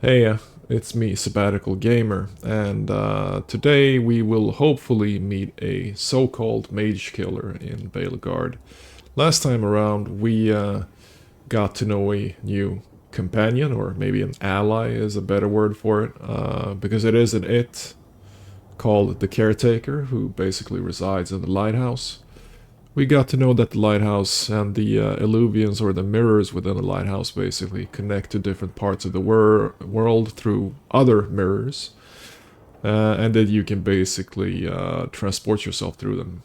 Hey, it's me, Sabbatical Gamer, and today we will hopefully meet a so-called mage killer in Veilguard. Last time around, we got to know a new companion, or maybe an ally is a better word for it, because it is an it called the Caretaker, who basically resides in the lighthouse. We got to know that the lighthouse and the illuvians, or the mirrors within the lighthouse, basically connect to different parts of the world through other mirrors, and that you can basically transport yourself through them.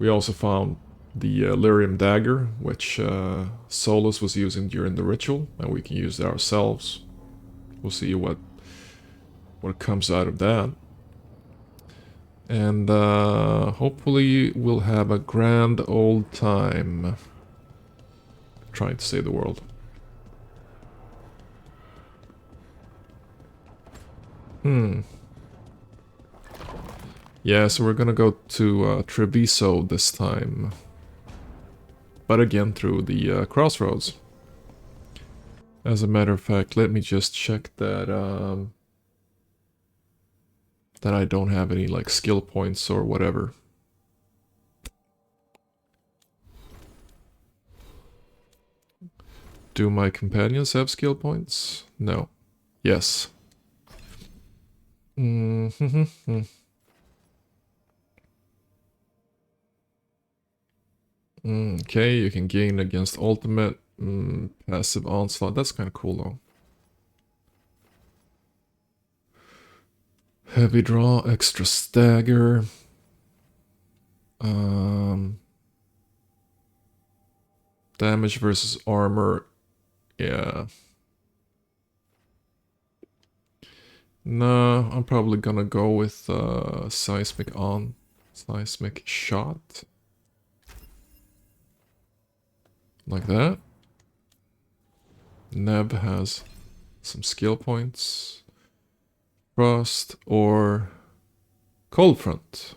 We also found the lyrium dagger, which Solas was using during the ritual, and we can use it ourselves. We'll see what comes out of that. And hopefully we'll have a grand old time trying to save the world. Yeah, so we're gonna go to Treviso this time. But again through the crossroads. As a matter of fact, let me just check that that I don't have any like skill points or whatever. Do my companions have skill points? No. Yes. Okay, you can gain against ultimate, passive onslaught. That's kind of cool though. Heavy draw, extra stagger. Damage versus armor. Yeah. No, I'm probably gonna go with seismic shot. Like that. Neb has some skill points. Frost or cold front.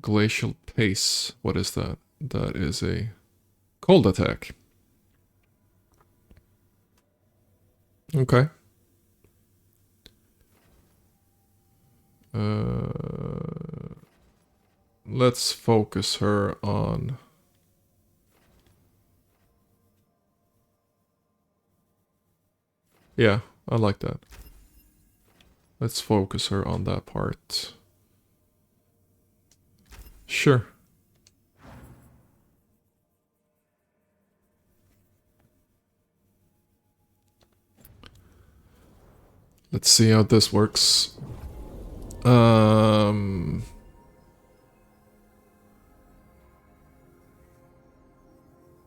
Glacial pace. What is that? That is a cold attack. Okay. Let's focus her on... Yeah, I like that. Let's focus her on that part. Sure. Let's see how this works.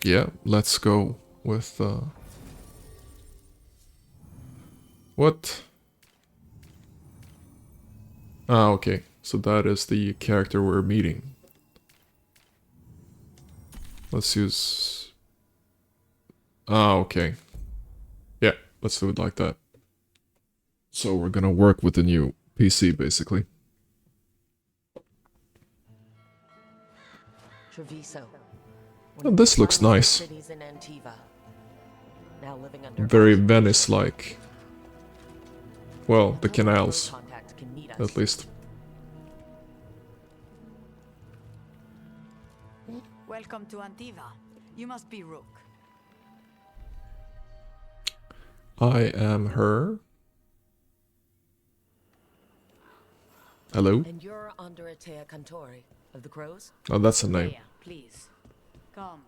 Yeah, let's go with what? Ah, okay. So that is the character we're meeting. Let's use... Ah, okay. Yeah, let's do it like that. So we're gonna work with the new PC, basically. Treviso. Oh, this looks nice. Very Venice-like. Well, the canals, at least. Welcome to Antiva. You must be Rook. I am her. Hello? And you're under Atea Cantori of the Crows? Oh, that's a name. Please. Come.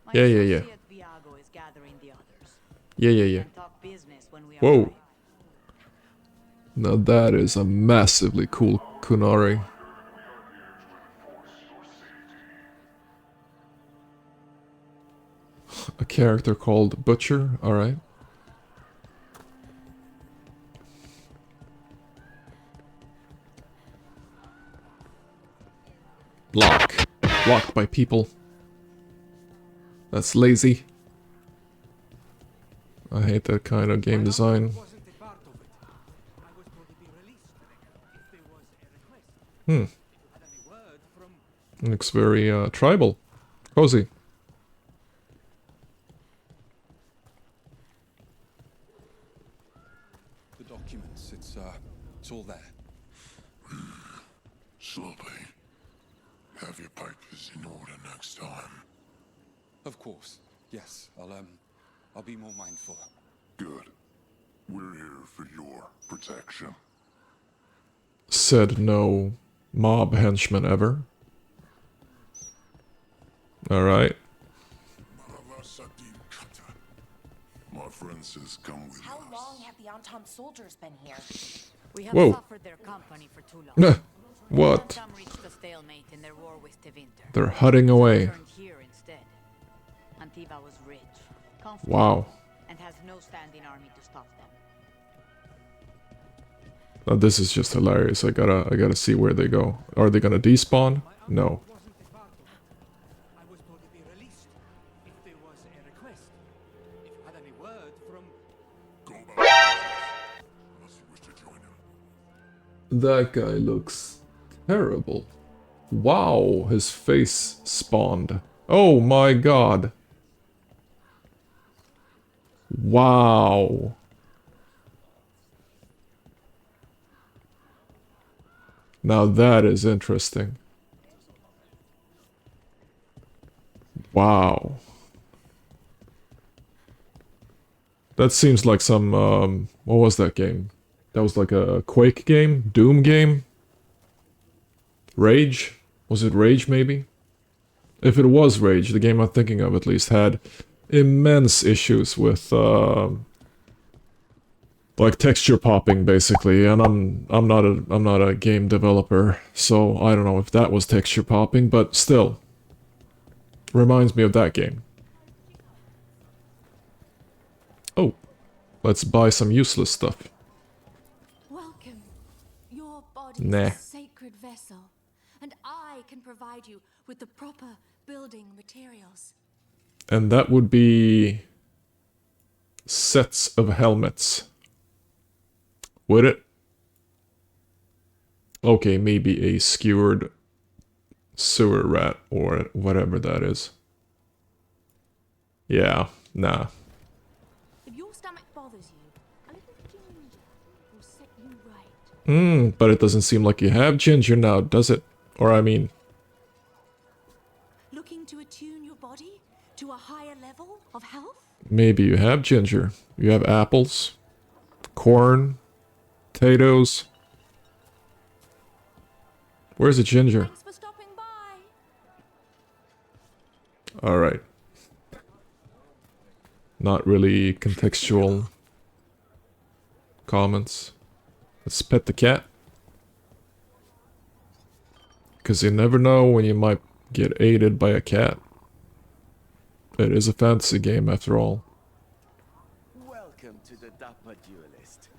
My Yeah. associate Viago is gathering the others. Yeah. We can talk business when we Whoa. arrive. Now that is a massively cool Kunari. A character called Butcher, alright. Block. Blocked by people. That's lazy. I hate that kind of game design. Looks very tribal. Cozy. documents. It's all there. Slowly. Have your papers in order next time. Of course. Yes. I'll be more mindful. Good. We're here for your protection. Said no mob henchman ever. Alright. My friend says come with How us. long have the Antom soldiers been here? We have Whoa. suffered their company for too long. What? Some reached a stalemate in their war with Tevinter. They're hutting away. Turned here instead. Antiva was rich, comfortable, Wow. and has no standing army to stop them. Now this is just hilarious. I gotta see where they go. Are they gonna despawn? No. I was told to be released if there was a request. If you had any word from... Go back. Unless you wish to join him. That guy looks terrible. Wow, his face spawned. Oh my god. Wow. Now that is interesting. Wow. That seems like some, what was that game? That was like a Quake game? Doom game? Rage? Was it Rage, maybe? If it was Rage, the game I'm thinking of at least had immense issues with, like texture popping, basically. And I'm not a game developer, so I don't know if that was texture popping, but still, reminds me of that game. Oh, let's buy some useless stuff. Welcome. Your body Nah. is a sacred vessel, and I can provide you with the proper building materials. And that would be sets of helmets. Would it? Okay, maybe a skewered sewer rat or whatever that is. Yeah, nah. If your stomach bothers you, a little ginger will set you right. But it doesn't seem like you have ginger now, does it? Or I mean, Looking to attune your body to a higher level of health? maybe you have ginger. You have apples, corn, potatoes. Where's the ginger? Thanks for stopping by. Alright. Not really contextual comments. Let's pet the cat. Because you never know when you might get aided by a cat. It is a fantasy game after all. Welcome to the Dapper Duelist.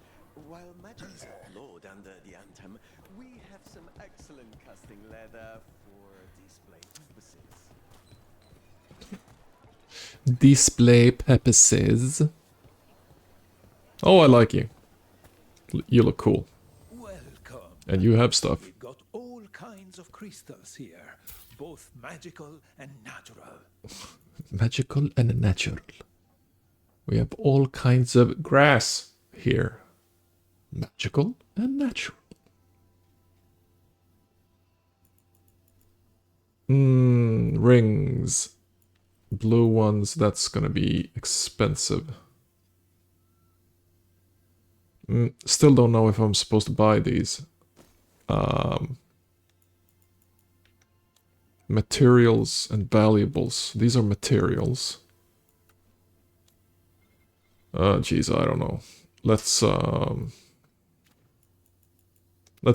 While magic is outlawed under the Anthem, we have some excellent casting leather for display purposes. Display purposes. Oh, I like you. You look cool. Welcome. And you have stuff. We've got all kinds of crystals here, both magical and natural. Magical and natural. We have all kinds of grass here. Magical and natural. Rings. Blue ones, that's gonna be expensive. Still don't know if I'm supposed to buy these. Materials and valuables. These are materials. Geez, I don't know. Let's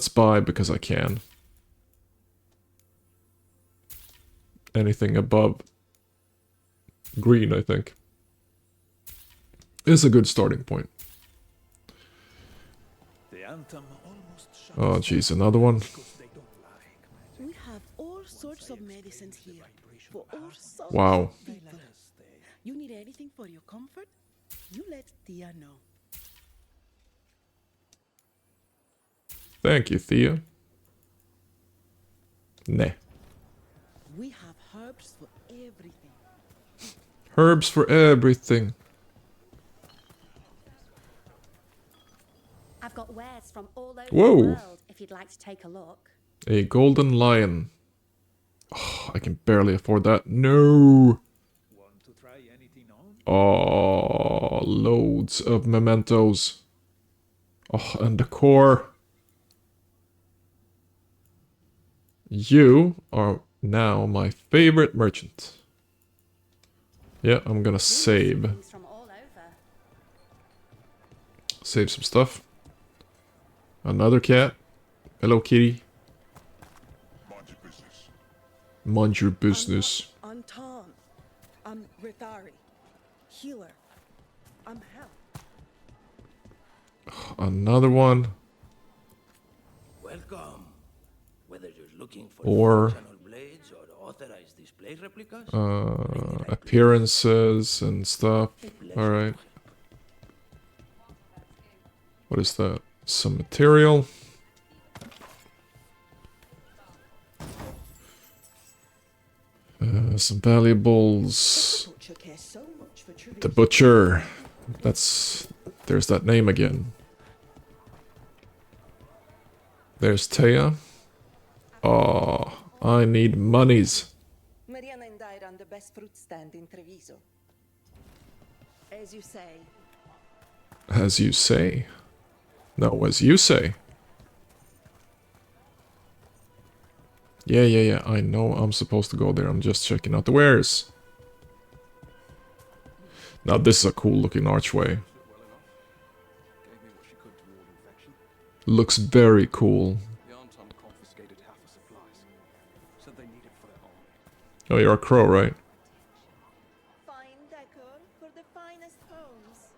buy because I can. Anything above green, I think, is a good starting point. The Anthem almost shuts Oh, geez, another one. because they don't like magic. We have all sorts of medicines here for all sorts Wow. of people. You need anything for your comfort? You let Thea know. Thank you, Thea. Nah. We have herbs for everything. Herbs for everything. I've I've got wares from all over Whoa. the world if you'd like to take a look. A golden lion. Oh, I can barely afford that. No. Want to try anything on? Oh, loads of mementos. Oh, and the core. You are now my favorite merchant. Yeah, I'm gonna save. Things from all over. Save some stuff. Another cat. Hello, kitty. Mind your business. Mind your business. I'm Tom. I'm Rithari. Healer. I'm Hel. Another one. Welcome. Whether you're looking for Or functional blades or authorized display replicas, appearances and stuff. Alright. What is that? Some material. Some valuables. Butcher cares so much for tradition. The butcher. There's that name again. There's Taya. Oh, I need monies. Mariana and I run the best fruit stand in Treviso. As you say. As you say. No, as you say. Yeah, I know I'm supposed to go there. I'm just checking out the wares. Now this is a cool looking archway. Looks very cool. The Anton confiscated half the supplies. Said they need it for their army. Oh, you're a crow, right? Fine decor for the finest homes.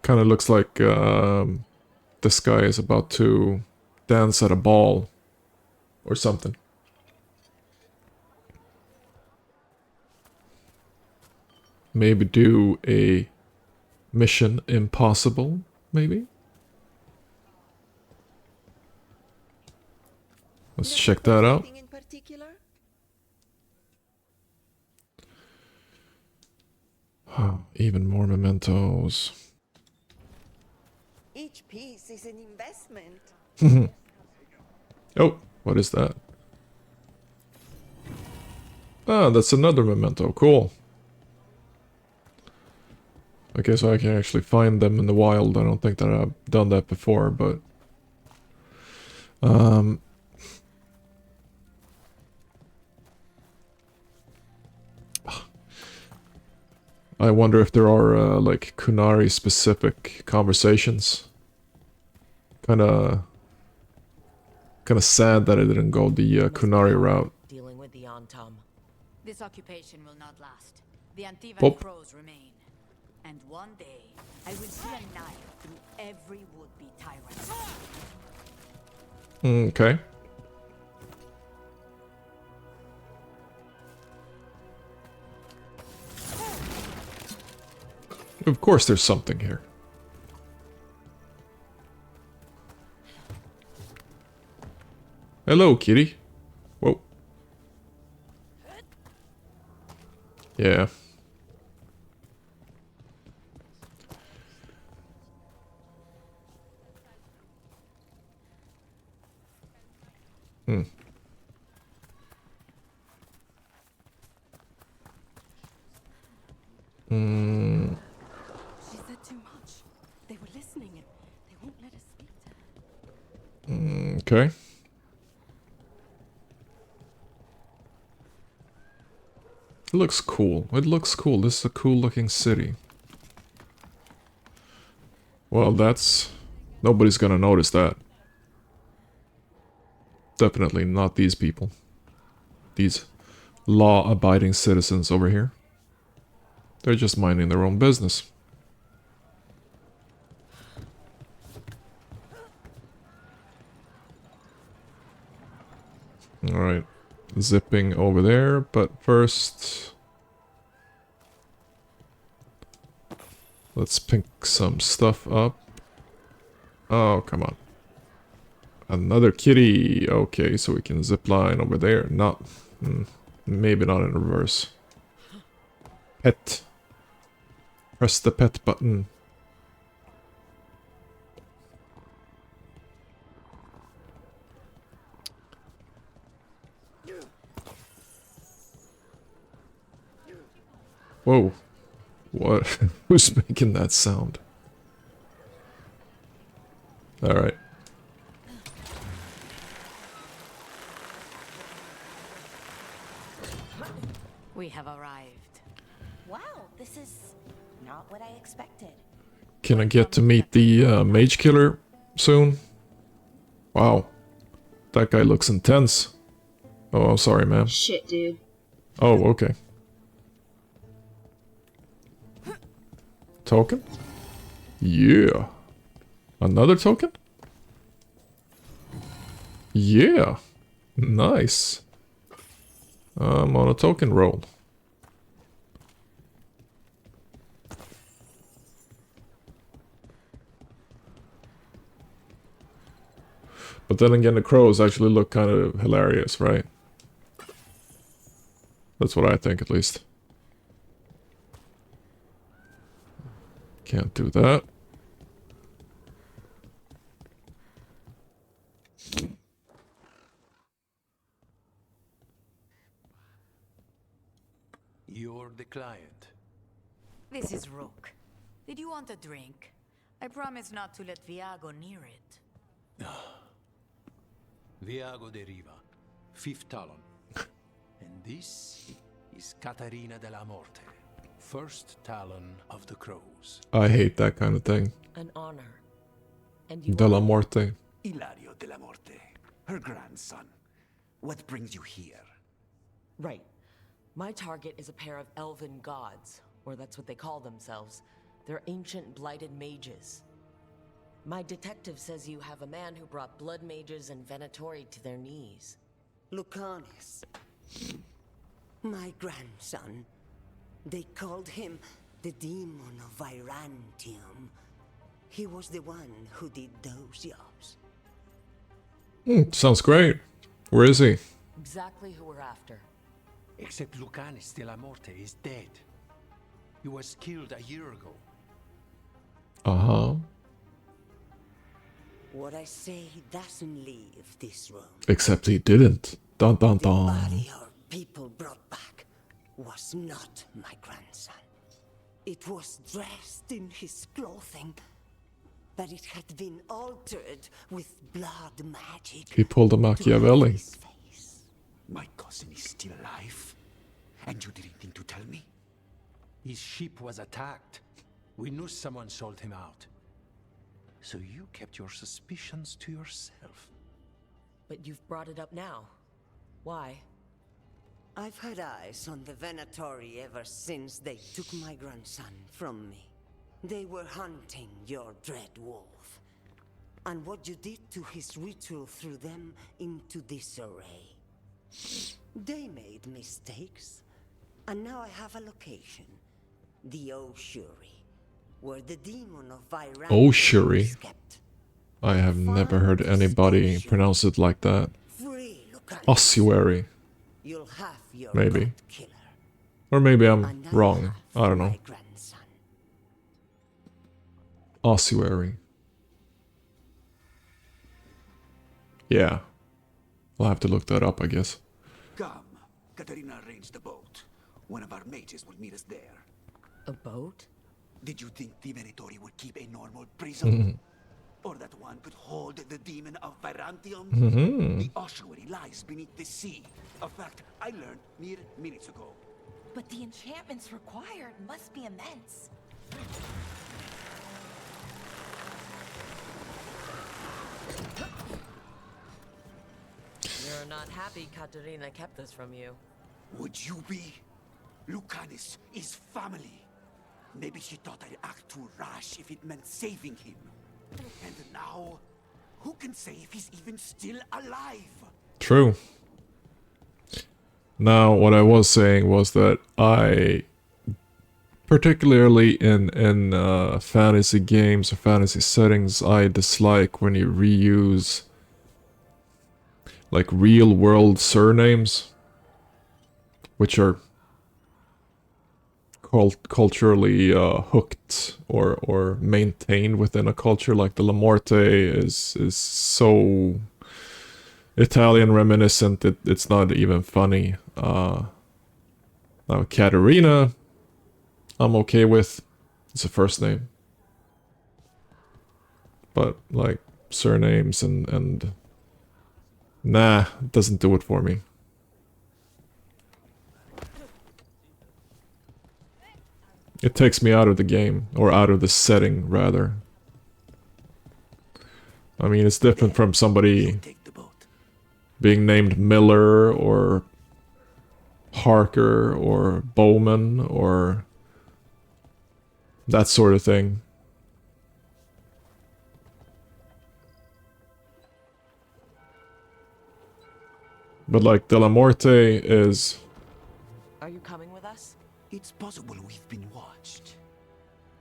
Kind of looks like this guy is about to dance at a ball or something. Maybe do a mission impossible, maybe? Let's check that out. Anything in particular? Even more mementos. Each piece is an investment. Oh, what is that? Ah, that's another memento. Cool. Okay, so I can actually find them in the wild. I don't think that I've done that before, but... I wonder if there are, like, Kunari-specific conversations. Kinda sad that I didn't go the Kunari route. Dealing with the Antom. This occupation will not last. The Antivan Oh. crows remain. And one day, I will see a knife through every would-be tyrant. Okay. Of course there's something here. Hello, kitty. Whoa. Yeah. She said too much. They were listening and they won't let us speak to her. Okay. It looks cool. It looks cool. This is a cool looking city. Well, that's... Nobody's gonna notice that. Definitely not these people. These law-abiding citizens over here. They're just minding their own business. Alright. Zipping over there, but first... Let's pick some stuff up. Oh, come on. Another kitty. Okay, so we can zip line over there. Not... maybe not in reverse. Pet. Press the pet button. Whoa. What? Who's making that sound? Alright. We have arrived. Wow, this is not what I expected. Can I get to meet the mage killer soon? Wow. That guy looks intense. Oh, I'm sorry, ma'am. Shit, dude. Oh, okay. Token? Yeah. Another token? Yeah. Nice. I'm on a token roll. But then again, the crows actually look kind of hilarious, right? That's what I think, at least. Can't do that. You're the client. This is Rook. Did you want a drink? I promise not to let Viago near it. Viago de Riva, 5th Talon. And this is Catarina de la Morte, 1st Talon of the Crows. I hate that kind of thing. An honor. And you De la Morte. Ilario de la Morte, her grandson. What brings you here? Right. My target is a pair of elven gods, or that's what they call themselves. They're ancient blighted mages. My detective says you have a man who brought blood mages and venatori to their knees. Lucanus. My grandson. They called him the demon of Virantium. He was the one who did those jobs. Sounds great. Where is he? Exactly who we're after. Except Lucanus de la Morte is dead. He was killed a year ago. Uh-huh. What I say doesn't leave this room. Except he didn't. Dun dun The dun. body our people brought back was not my grandson. It was dressed in his clothing, but it had been altered with blood magic. He pulled a Machiavelli. My cousin is still alive? And you didn't think to tell me? His ship was attacked. We knew someone sold him out. So you kept your suspicions to yourself. But you've brought it up now. Why? I've had eyes on the Venatori ever since they took my grandson from me. They were hunting your dread wolf. And what you did to his ritual threw them into disarray. They made mistakes, and now I have a location. The Oshuri, where the demon of Viran Oshuri? is kept. I have never heard anybody pronounce it like that. Free Lucanus. Ossuary. You'll have your Maybe. god killer. Or maybe I'm And wrong. I don't know. my grandson. Ossuary. Yeah. I'll have to look that up, I guess. Come. Katarina arranged the boat. One of our mages will meet us there. A boat? Did you think the Venatori would keep a normal prison? Or that one could hold the demon of Virantium? The ossuary lies beneath the sea. A fact I learned mere minutes ago. But the enchantments required must be immense. You're not happy Katerina kept this from you. Would you be? Lucanus is family. Maybe she thought I'd act too rash if it meant saving him. And now, who can say if he's even still alive? True. Now, what I was saying was that I, particularly in fantasy games or fantasy settings, I dislike when you reuse like real world surnames, which are culturally hooked or maintained within a culture. Like the La Morte is so Italian reminiscent it's not even funny. Now Caterina, I'm okay with. It's a first name. But, like, surnames and... Nah, it doesn't do it for me. It takes me out of the game, or out of the setting, rather. I mean, it's different from somebody being named Miller, or Harker, or Bowman, or that sort of thing. But like, De La Morte is... Are you coming with us? It's possible we've been watched.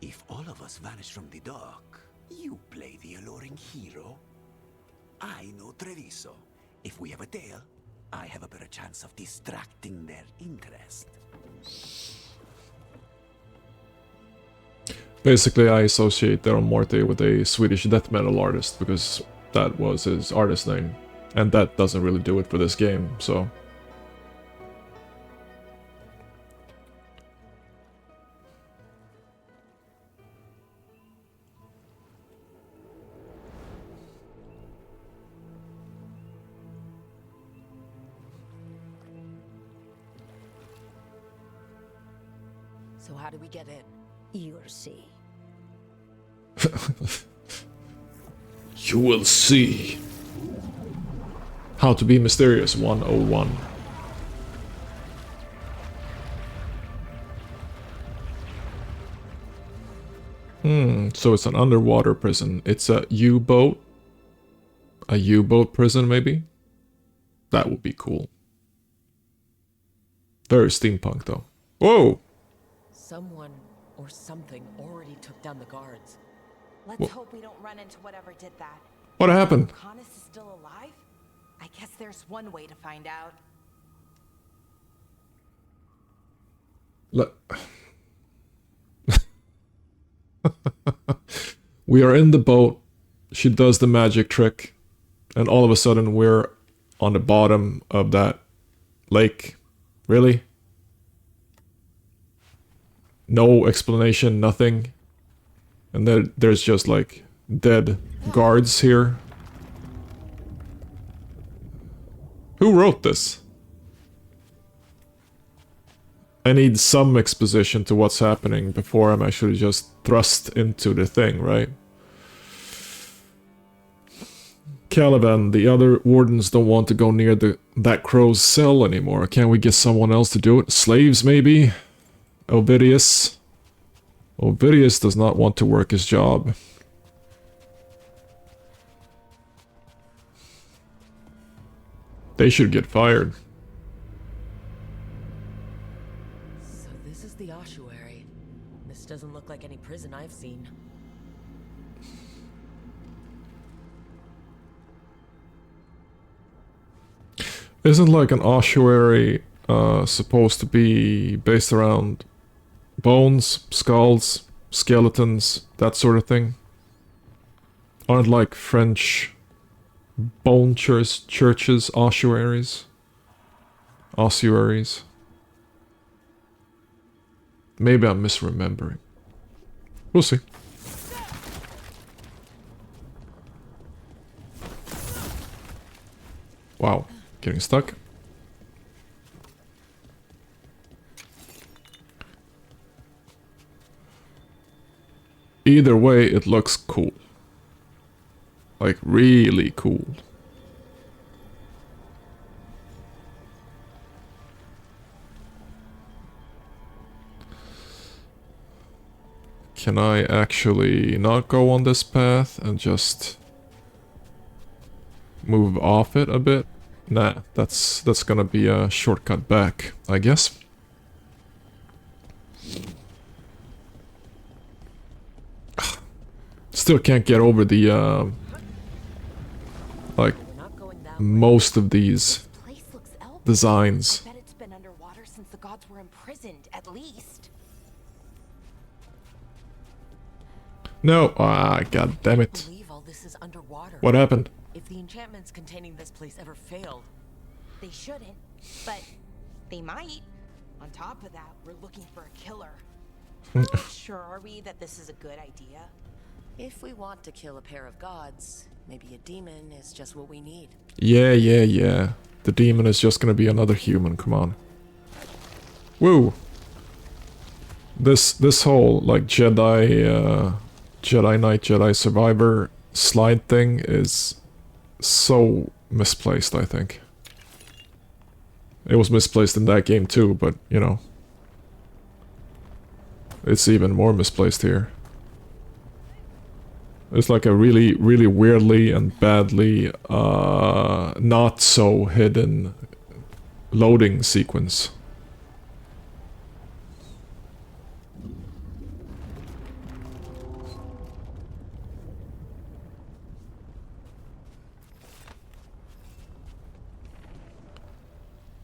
If all of us vanish from the dock, you play the alluring hero. I know Treviso. If we have a tail, I have a better chance of distracting their interest. Basically, I associate De La Morte with a Swedish death metal artist, because that was his artist name. And that doesn't really do it for this game, so... So how do we get in? You'll see. You will see. How to be mysterious 101. So it's an underwater prison. It's a U-boat. A U-boat prison, maybe? That would be cool. Very steampunk, though. Whoa! Someone or something already took down the guards. Let's hope we don't run into whatever did that. What happened? Lucanus is still alive? I guess there's one way to find out. Look. We are in the boat. She does the magic trick. And all of a sudden we're on the bottom of that lake. Really? No explanation, nothing. And there's just like dead guards here. Who wrote this? I need some exposition to what's happening before I'm actually just thrust into the thing, right? Caliban, the other wardens don't want to go near that crow's cell anymore. Can't we get someone else to do it? Slaves, maybe? Ovidius? Ovidius does not want to work his job. They should get fired. So this is the ossuary. This doesn't look like any prison I've seen. Isn't like an ossuary supposed to be based around bones, skulls, skeletons, that sort of thing? Aren't like French bone churches ossuaries? Ossuaries? Maybe I'm misremembering. We'll see. Wow, getting stuck. Either way, it looks cool. Like, really cool. Can I actually not go on this path and just move off it a bit? Nah, that's gonna be a shortcut back, I guess. Still can't get over the like most of these designs. I bet it's been underwater since the gods were imprisoned, at least. No, god damn it. I believe all this is underwater. What happened? If the enchantments containing this place ever failed, They shouldn't, but they might. On top of that, we're looking for a killer. Sure are we that this is a good idea? If we want to kill a pair of gods, maybe a demon is just what we need. Yeah. The demon is just gonna be another human, come on. Woo! This whole, like, Jedi Knight, Jedi Survivor slide thing is so misplaced, I think. It was misplaced in that game too, but, you know. It's even more misplaced here. It's like a really, really weirdly and badly not so hidden loading sequence.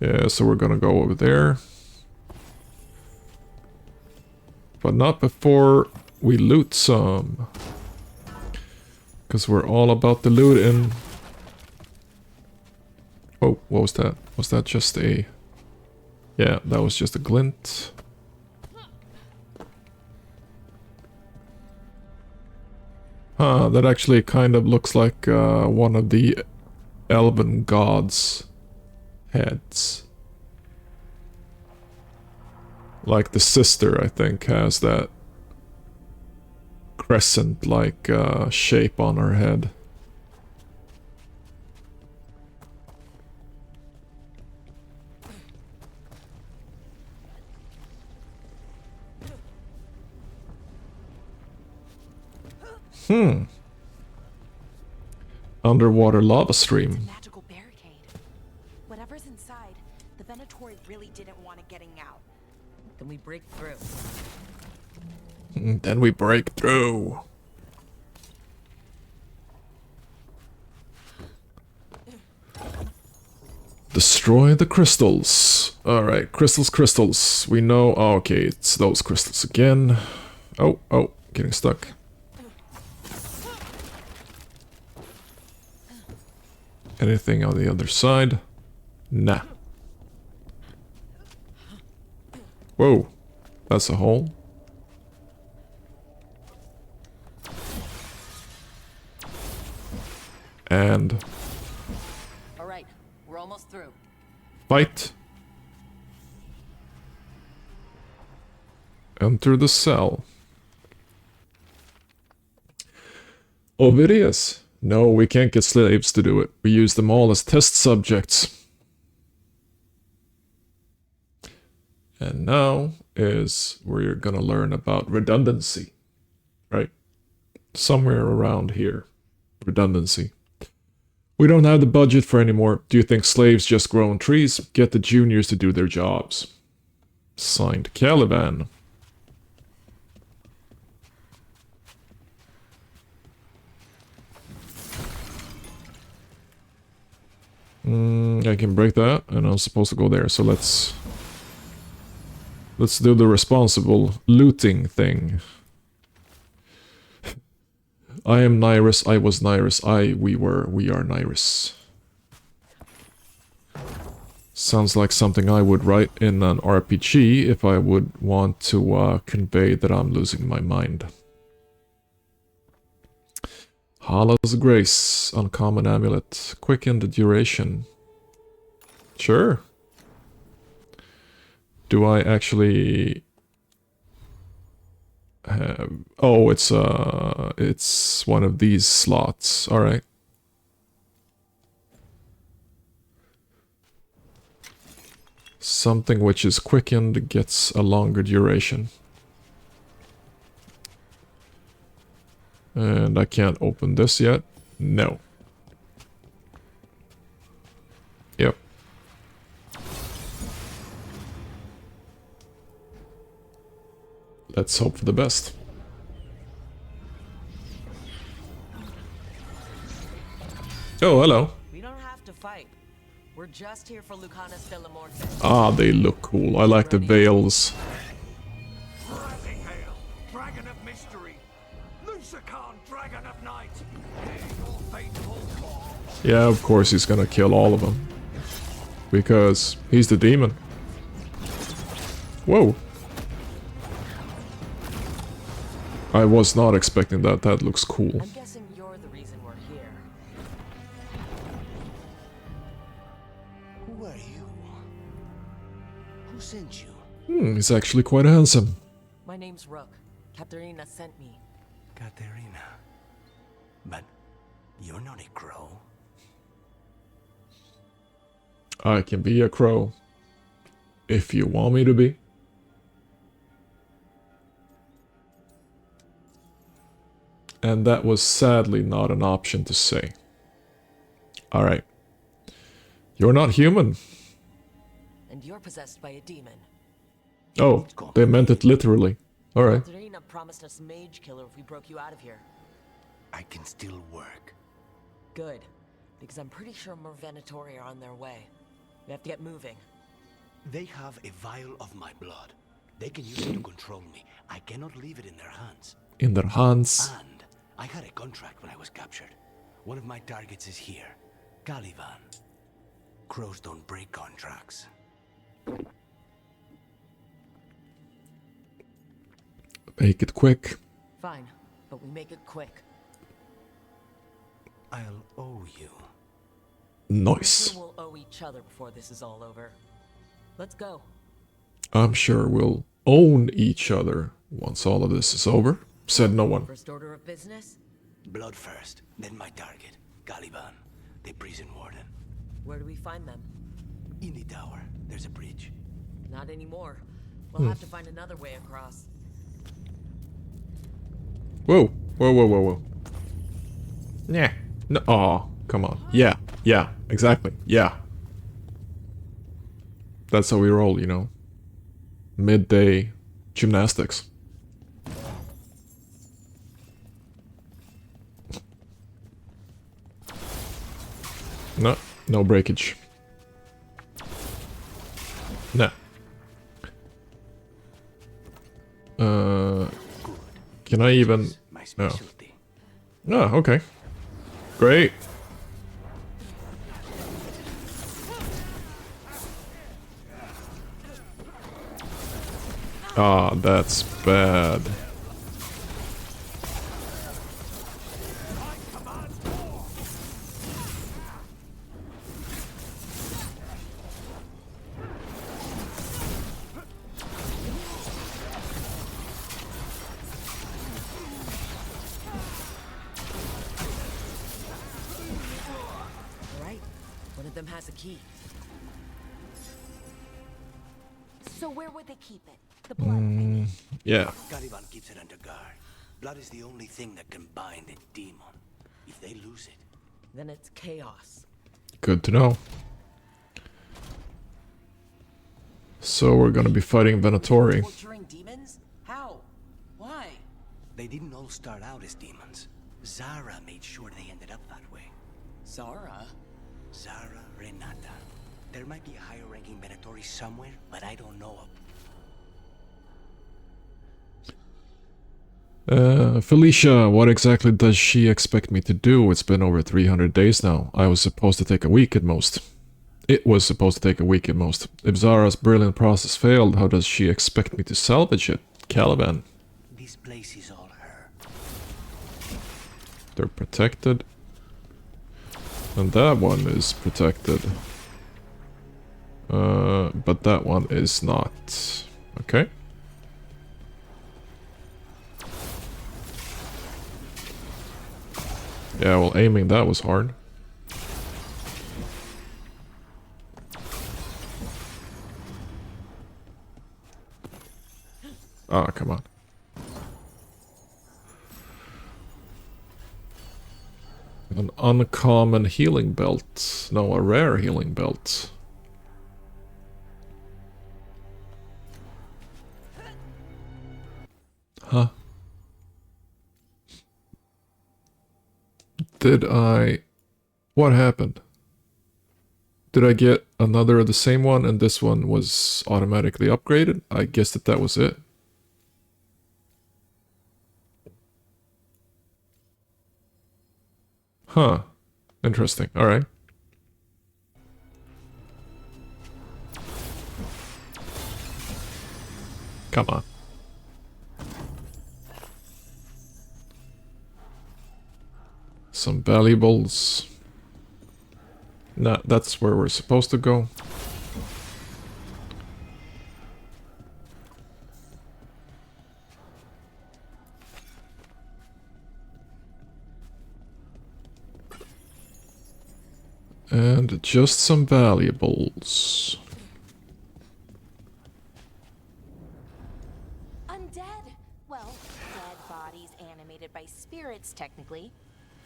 Yeah, so we're gonna go over there. But not before we loot some. Because we're all about the looting. Oh, what was that? Was that just a... Yeah, that was just a glint. Huh, that actually kind of looks like one of the elven gods' heads. Like the sister, I think, has that crescent-like shape on her head. Underwater lava stream. Magical barricade. Whatever's inside, the Venatori really didn't want it getting out. Then we break through. Then we break through. Destroy the crystals. Alright, crystals. We know... Oh, okay, it's those crystals again. Oh, getting stuck. Anything on the other side? Nah. Whoa, that's a hole. And... Alright, we're almost through. Fight. Enter the cell. Ovidius. No, we can't get slaves to do it. We use them all as test subjects. And now is where you're gonna learn about redundancy. Right? Somewhere around here. Redundancy. We don't have the budget for any more. Do you think slaves just grow on trees? Get the juniors to do their jobs. Signed, Caliban. I can break that, and I'm supposed to go there, so let's do the responsible looting thing. I am Nyrus, I was Nyrus, we are Nyrus. Sounds like something I would write in an RPG if I would want to convey that I'm losing my mind. Hala's Grace, uncommon amulet, quicken the duration. Sure. Do I actually have... Oh, it's one of these slots. All right. Something which is quickened gets a longer duration. And I can't open this yet. No. Yep. Let's hope for the best. Oh, hello. We don't have to fight. We're just here for Lucanus de la Morte. Ah, they look cool. I like the veils. Rising hail, dragon of mystery, Lucican, dragon of night, your faithful call. Yeah, of course he's gonna kill all of them. Because he's the demon. Whoa. I was not expecting that. That looks cool. I'm guessing you're the reason we're here. Who are you? Who sent you? He's actually quite handsome. My name's Rook. Katerina sent me. Katerina. But you're not a crow. I can be a crow. If you want me to be. And that was sadly not an option to say. Alright. You're not human. And you're possessed by a demon. Oh, they meant it literally. Alright. Katerina promised us mage killer if we broke you out of here. I can still work. Good. Because I'm pretty sure more Venatori are on their way. We have to get moving. They have a vial of my blood. They can use it to control me. I cannot leave it in their hands. In their hands. And I had a contract when I was captured. One of my targets is here. Caliban. Crows don't break contracts. Make it quick. Fine, but we make it quick. I'll owe you. Nice. We'll owe each other before this is all over. Let's go. I'm sure we'll own each other once all of this is over, said no one. First order of business? Blood first, then my target. Caliban, the prison warden. Where do we find them? In the tower. There's a bridge. Not anymore. We'll have to find another way across. Whoa, whoa, whoa, whoa, whoa. Nah. No. Aw, come on. Yeah, yeah, exactly. Yeah. That's how we roll, you know. Midday gymnastics. No, no breakage. No. Can I even... No. Oh, okay. Great. Ah, that's bad. Right. One of them has a key. So where would they keep it? The blood, I mean. Yeah. Caliban keeps it under guard. Blood is the only thing that can bind a demon. If they lose it, Then it's chaos. Good to know. So we're gonna be fighting Venatori. Torturing demons? How? Why? they didn't all start out as demons. Zara made sure they ended up that way. Zara? Zara Renata. There might be a higher-ranking Venatori somewhere, but I don't know of. Felicia, what exactly does she expect me to do? It's been over 300 days now. I was supposed to take a week at most. It was supposed to take a week at most. If Zara's brilliant process failed, how does she expect me to salvage it? Caliban. This place is all her. They're protected. And that one is protected. But that one is not. Okay. Yeah, well, aiming that was hard. Ah, come on. An uncommon healing belt. No, a rare healing belt. Huh? Did I... What happened? Did I get another of the same one and this one was automatically upgraded? I guess that was it. Huh. Interesting. Alright. Come on. Some valuables. Nah, that's where we're supposed to go. And just some valuables. Undead? Well, dead bodies animated by spirits, technically.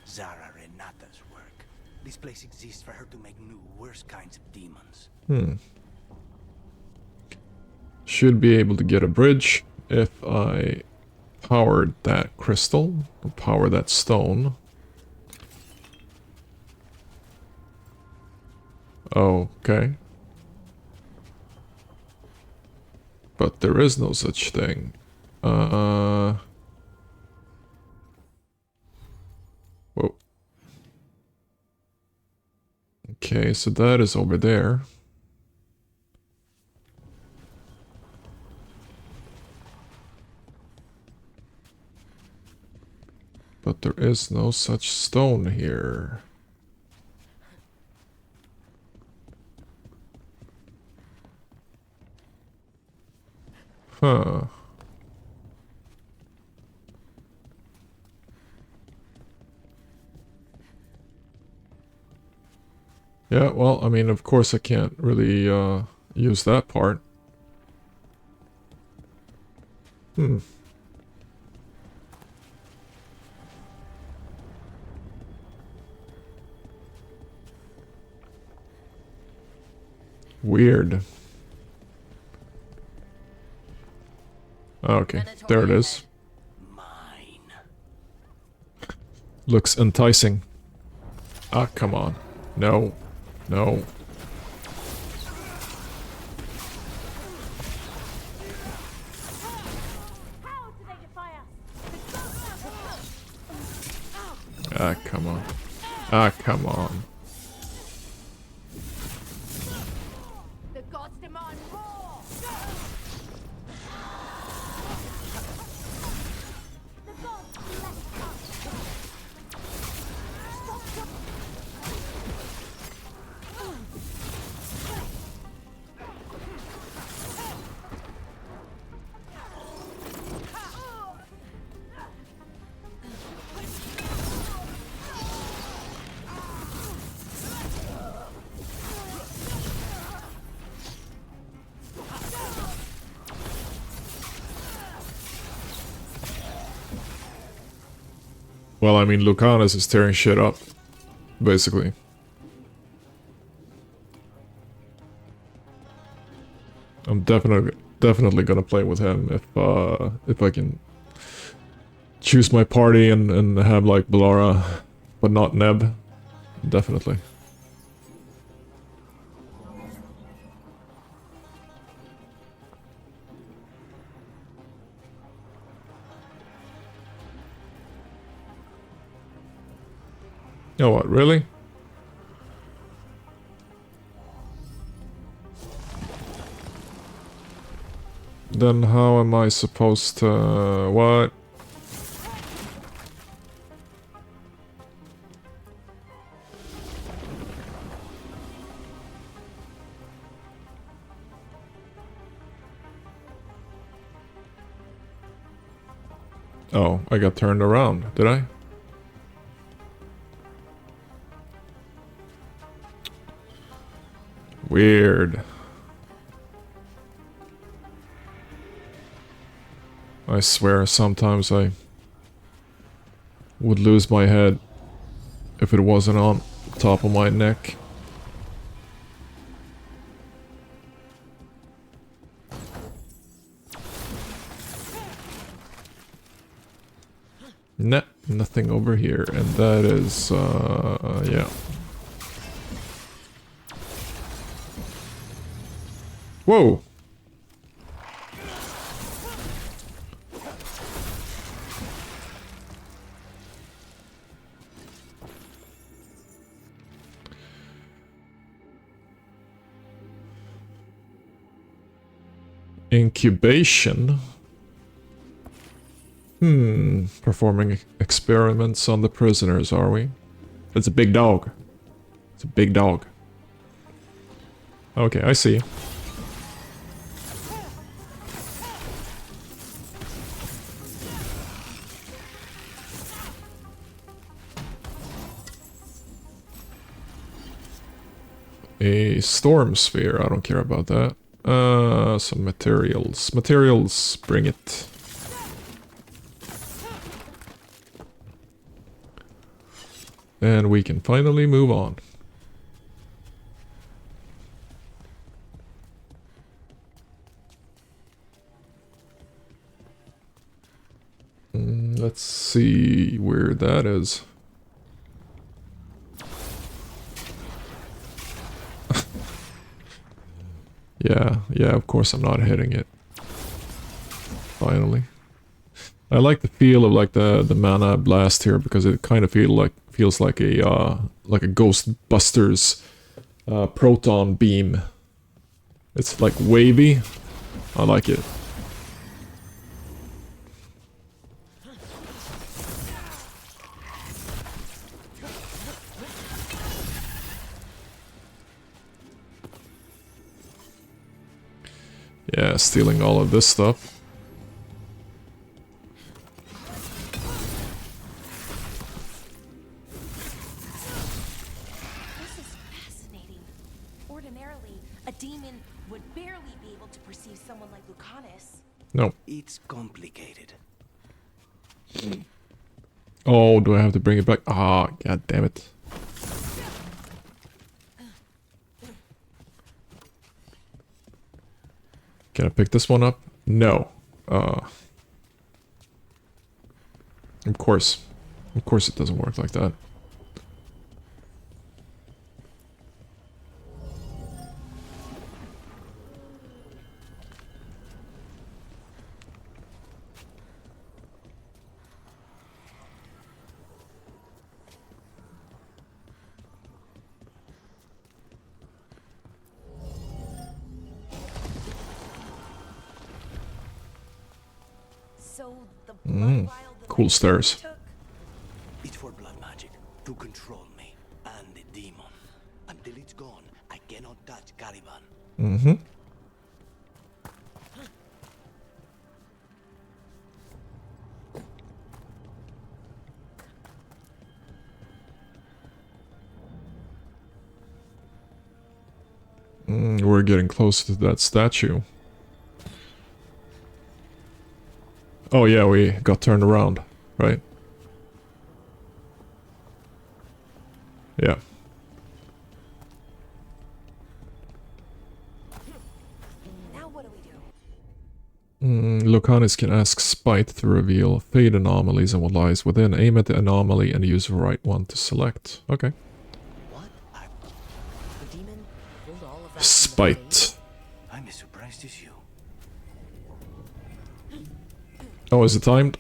Zara Renata's work. This place exists for her to make new, worse kinds of demons. Should be able to get a bridge if I powered that crystal, or power that stone. Okay. But there is no such thing. Whoa. Okay, so that is over there. But there is no such stone here. Huh. Yeah, well, I mean, of course I can't really use that part. Weird. Okay, there it is. Mine. Looks enticing. Ah, come on. No. No. Ah, come on. Ah, come on. The gods demand more! The gods bless us! Well, I mean, Lucanus is tearing shit up, basically. I'm definitely gonna play with him if I can choose my party and have like Balara, but not Neb. Definitely. Oh, what, really? Then how am I supposed to... what? Oh, I got turned around, did I? Weird. I swear sometimes I would lose my head if it wasn't on top of my neck. Nah, nothing over here, and that is, yeah. Whoa! Incubation? Performing experiments on the prisoners, are we? It's a big dog. It's a big dog. Okay, I see. A storm sphere, I don't care about that. Some materials. Materials, bring it. And we can finally move on. Let's see where that is. Yeah, of course I'm not hitting it. Finally. I like the feel of like the mana blast here because it kind of feels like a Ghostbusters proton beam. It's like wavy. I like it. Yeah, stealing all of this stuff. This is fascinating. Ordinarily, a demon would barely be able to perceive someone like Lucanus. No. It's complicated. Oh, do I have to bring it back? Ah, god damn it. Can I pick this one up? No. Of course. Of course it doesn't work like that. Cool stairs. It's for blood magic, to control me and the demon. Until it's gone, I cannot touch Caliban. Mm-hmm. We're getting close to that statue. Oh yeah, we got turned around, right? Yeah. Now what do we do? Lucanus can ask Spite to reveal fade anomalies and what lies within. Aim at the anomaly and use the right one to select. Okay. The demon pulled all of that Spite. I'm as surprised as you. Oh, is it timed?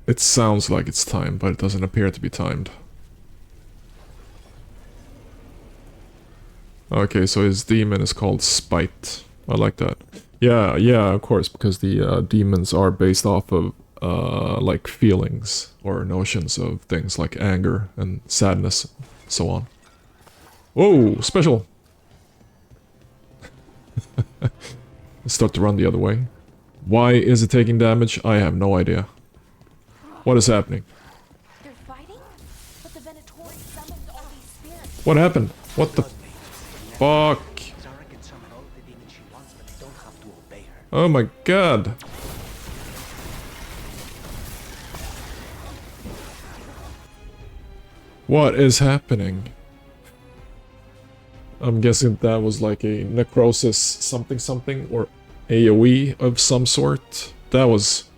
It sounds like it's timed, but it doesn't appear to be timed. Okay, so his demon is called Spite. I like that. Yeah, of course, because the demons are based off of like feelings or notions of things like anger and sadness, so on. Whoa, special! Start to run the other way. Why is it taking damage? I have no idea. What is happening? They're fighting? But the Venatori summoned all these spirits. What happened? What the fuck? Oh my god. What is happening? I'm guessing that was like a necrosis something or AoE of some sort. That was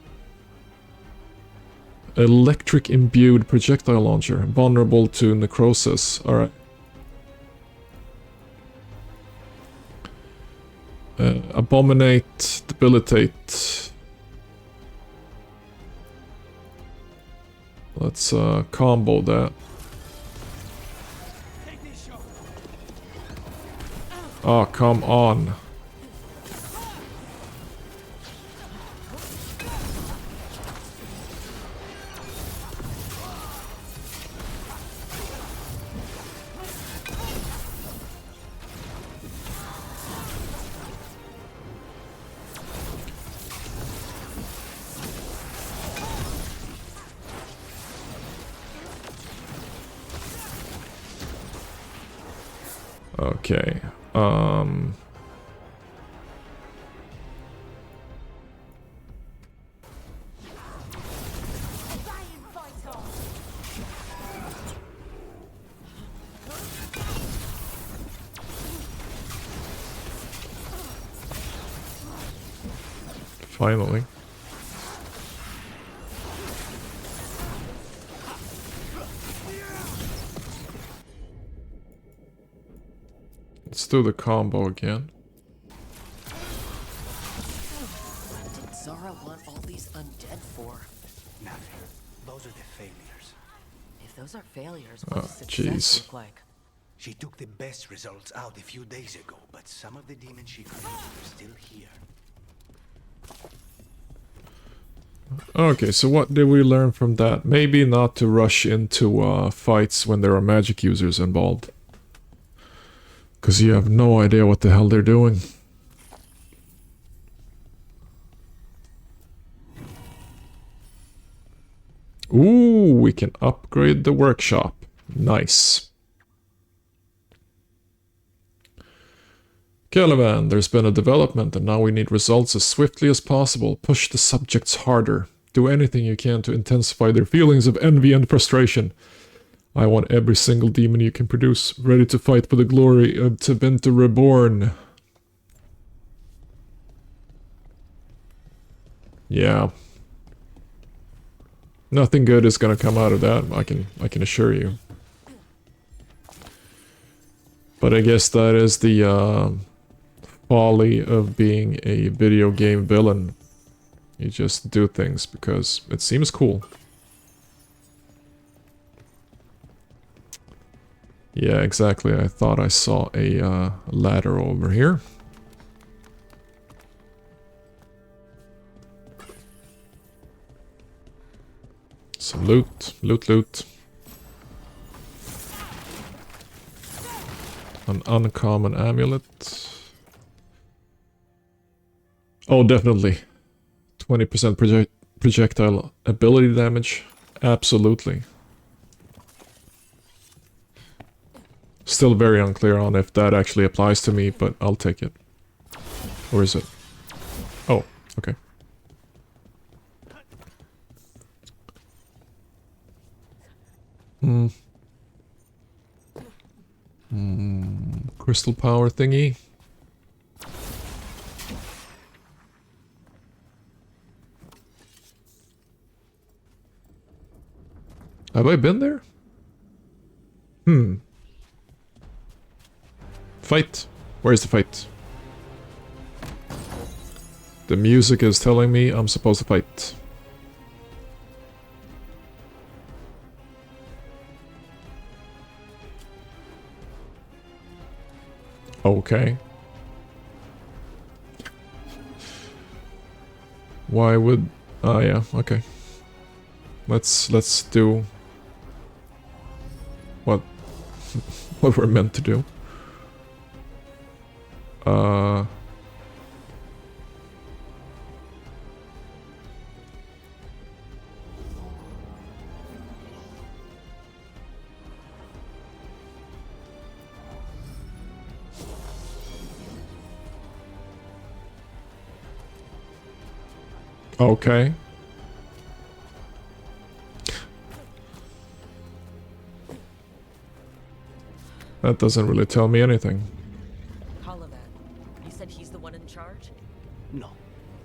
electric imbued projectile launcher, vulnerable to necrosis. Alright. Abominate, debilitate. Let's combo that. Oh, come on. Okay. Finally. Let's do the combo again. What did Zara want all these undead for? Nothing. Those are the failures. If those are failures, what does success jeez. look like? She took the best results out a few days ago, but some of the demons she created are still here. Okay, so what did we learn from that? Maybe not to rush into fights when there are magic users involved. Because you have no idea what the hell they're doing. Ooh, we can upgrade the workshop. Nice. Caliban, there's been a development and now we need results as swiftly as possible. Push the subjects harder. Do anything you can to intensify their feelings of envy and frustration. I want every single demon you can produce, ready to fight for the glory of Tebenta Reborn. Yeah. Nothing good is gonna come out of that, I can assure you. But I guess that is the folly of being a video game villain. You just do things because it seems cool. Yeah, exactly. I thought I saw a ladder over here. Some loot. Loot. An uncommon amulet. Oh, definitely. 20% projectile ability damage. Absolutely. Still very unclear on if that actually applies to me, but I'll take it. Or is it? Oh, okay. Crystal power thingy. Have I been there? Fight. Where's the fight? The music is telling me I'm supposed to fight. Okay. Why would... Ah, yeah, okay. Let's do... what... what we're meant to do. Okay. That doesn't really tell me anything. Caliban, you said he's the one in charge? No,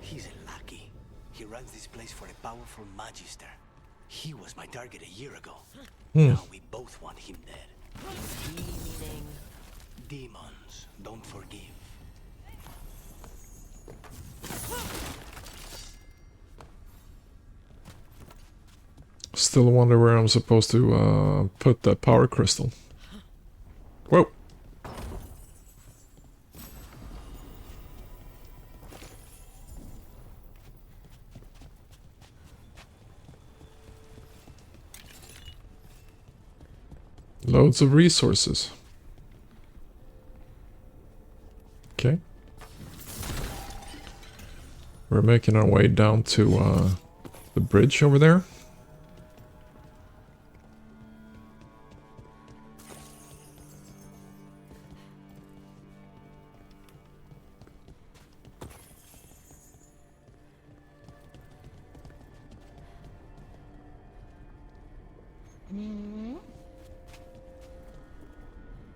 he's a lackey. He runs this place for a powerful magister. He was my target a year ago. Now we both want him dead. He meaning... Demons don't forgive. Still wonder where I'm supposed to put that power crystal. Whoa! Loads of resources. Okay. We're making our way down to the bridge over there.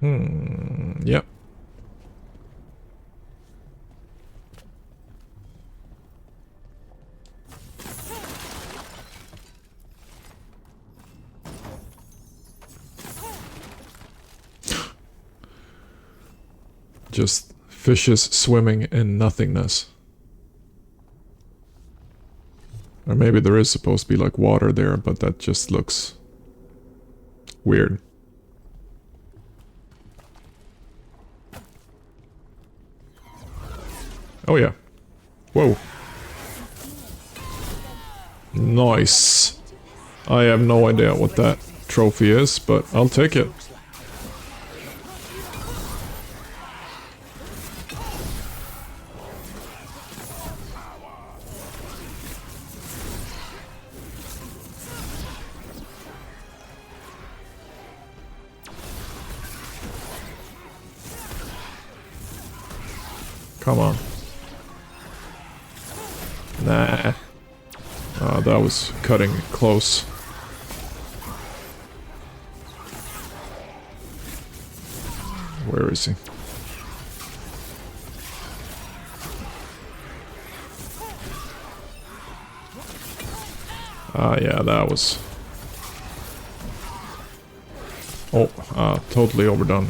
Yep. Just fishes swimming in nothingness. Or maybe there is supposed to be like water there, but that just looks weird. Oh yeah. Whoa. Nice. I have no idea what that trophy is, but I'll take it. Come on. Nah. That was cutting it close. Where is he? Yeah, that was... Oh, totally overdone.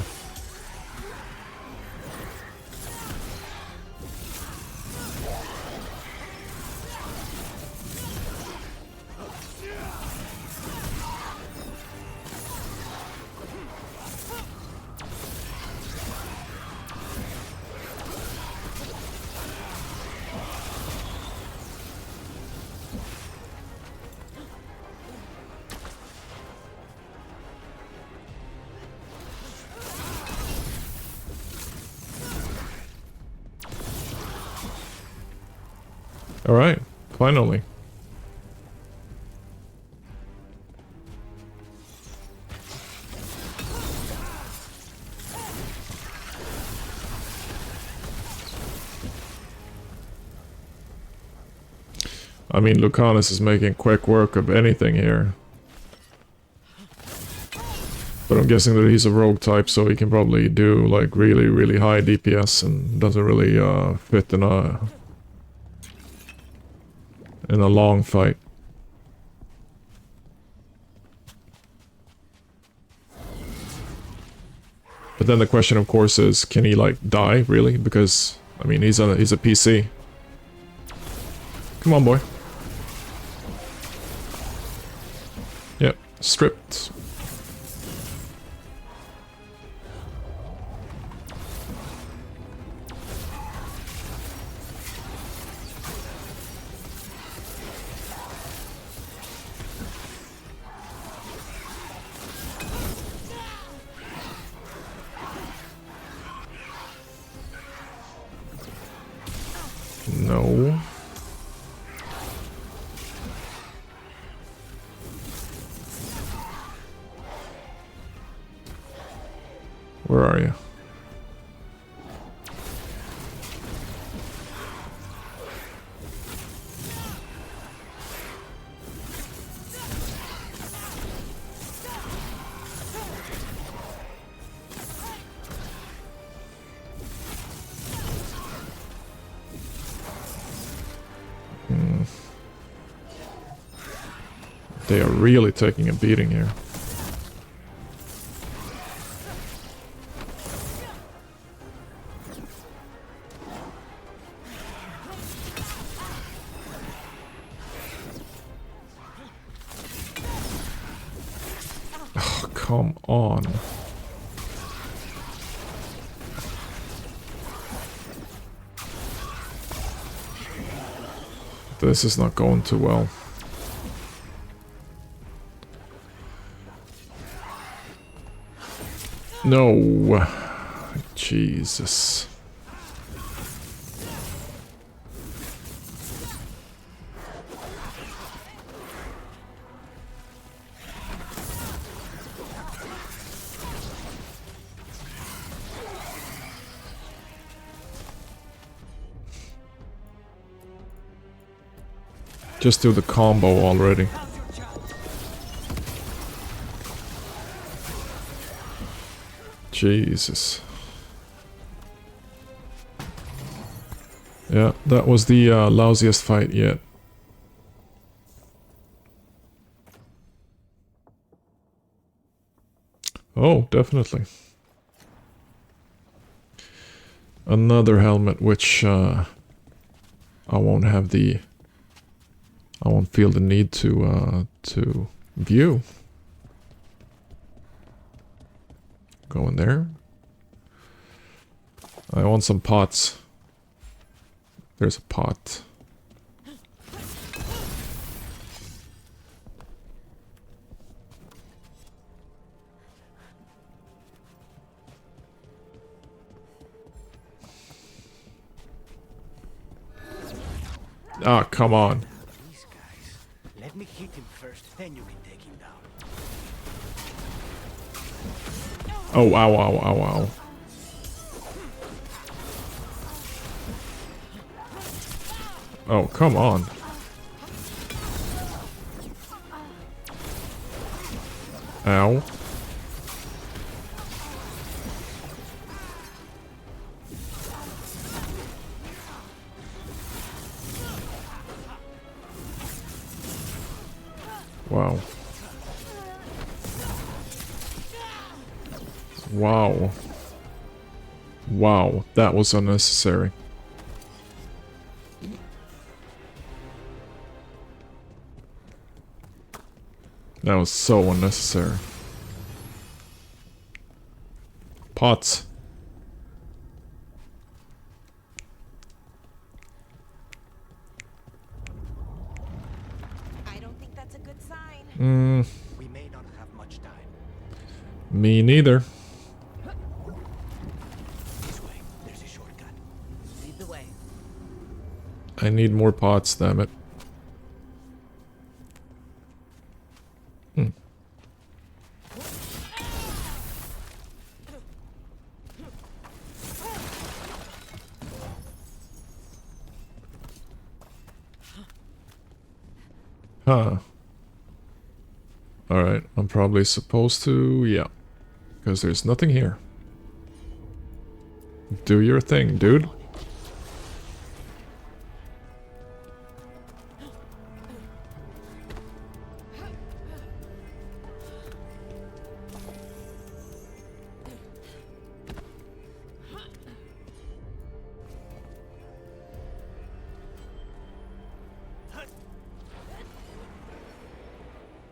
Alright, finally. I mean, Lucanus is making quick work of anything here. But I'm guessing that he's a rogue type, so he can probably do like really, really high DPS and doesn't really fit in a long fight. But then the question, of course, is can he like die really? Because I mean, he's a PC. Come on, boy. Yep, stripped. No. Where are you? They are really taking a beating here. Oh, come on. This is not going too well. No. Jesus. Just do the combo already. Jesus. Yeah, that was the lousiest fight yet. Oh, definitely. Another helmet which I won't have the... I won't feel the need to view. Go in there. I want some pots. There's a pot. Ah, come on. These guys. Let me hit him first, then you can take him down. Oh, ow, ow, ow, ow. Oh, come on. Ow. Wow. Wow. Wow, that was unnecessary. That was so unnecessary. Pots. I don't think that's a good sign. We may not have much time. Me neither. This way, there's a shortcut. Lead the way. I need more pots, damn it. Huh. Alright, I'm probably supposed to... yeah. Because there's nothing here. Do your thing, dude.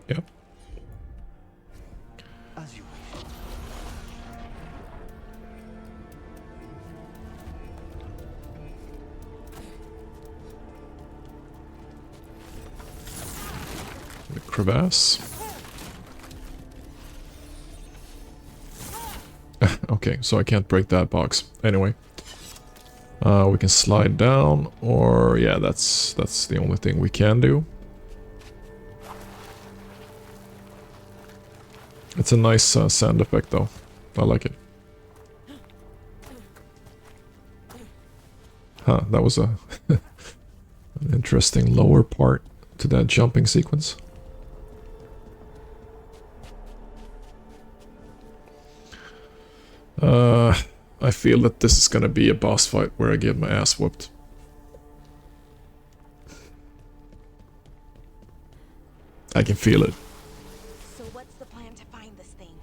Yep. As you wish. The crevasse. Okay, so I can't break that box. Anyway. We can slide down, or... yeah, that's the only thing we can do. It's a nice sound effect, though. I like it. Huh, that was a an interesting lower part to that jumping sequence. I feel that this is gonna be a boss fight where I get my ass whooped. I can feel it. So what's the plan to find this thing?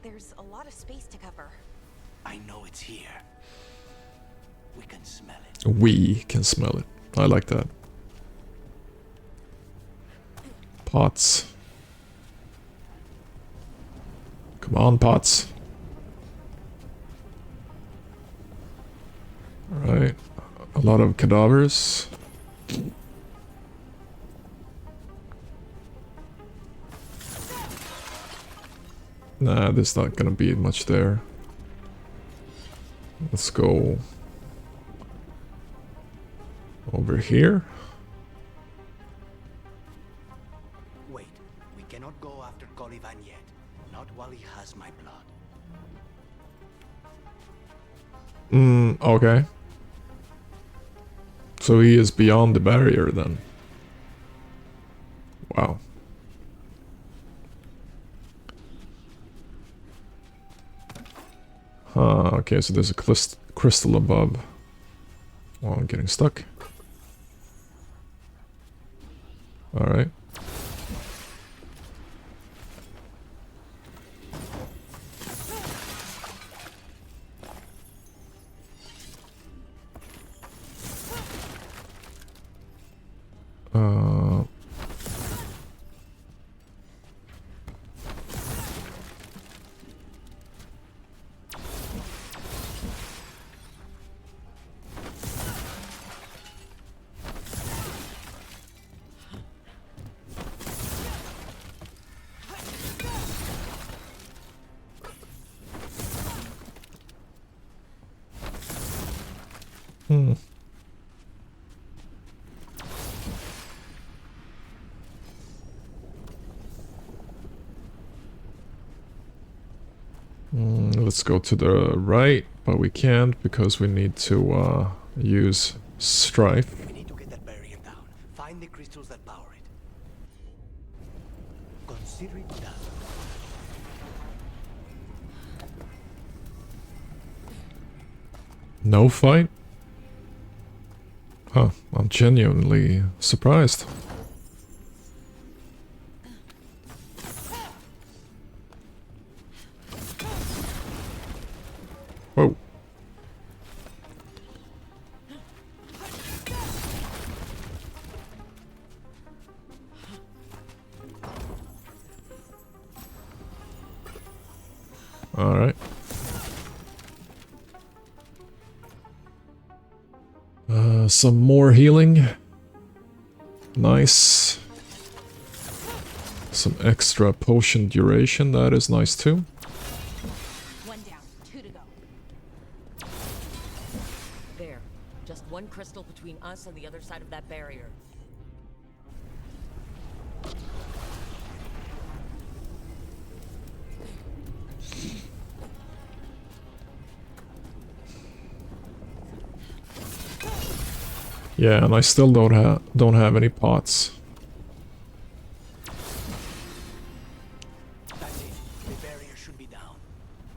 There's a lot of space to cover. I know it's here. We can smell it. We can smell it. I like that. Pots. Come on, pots. Alright. A lot of cadavers. Nah, there's not gonna be much there. Let's go over here. Wait, we cannot go after Colivan yet. Not while he has my blood. Okay. So he is beyond the barrier then. Wow. Okay, so there's a crystal above. Oh, I'm getting stuck. Alright. Let's go to the right, but we can't because we need to use strife. We need to get that barrier down. Find the crystals that power it. Consider it done. No fight? Huh, I'm genuinely surprised. Whoa. All right. Some more healing. Nice. Some extra potion duration, that is nice too. One down, 2 to go. There. Just one crystal between us and the other side of that barrier. Yeah, and I still don't have any pots. That's it. The barrier should be down.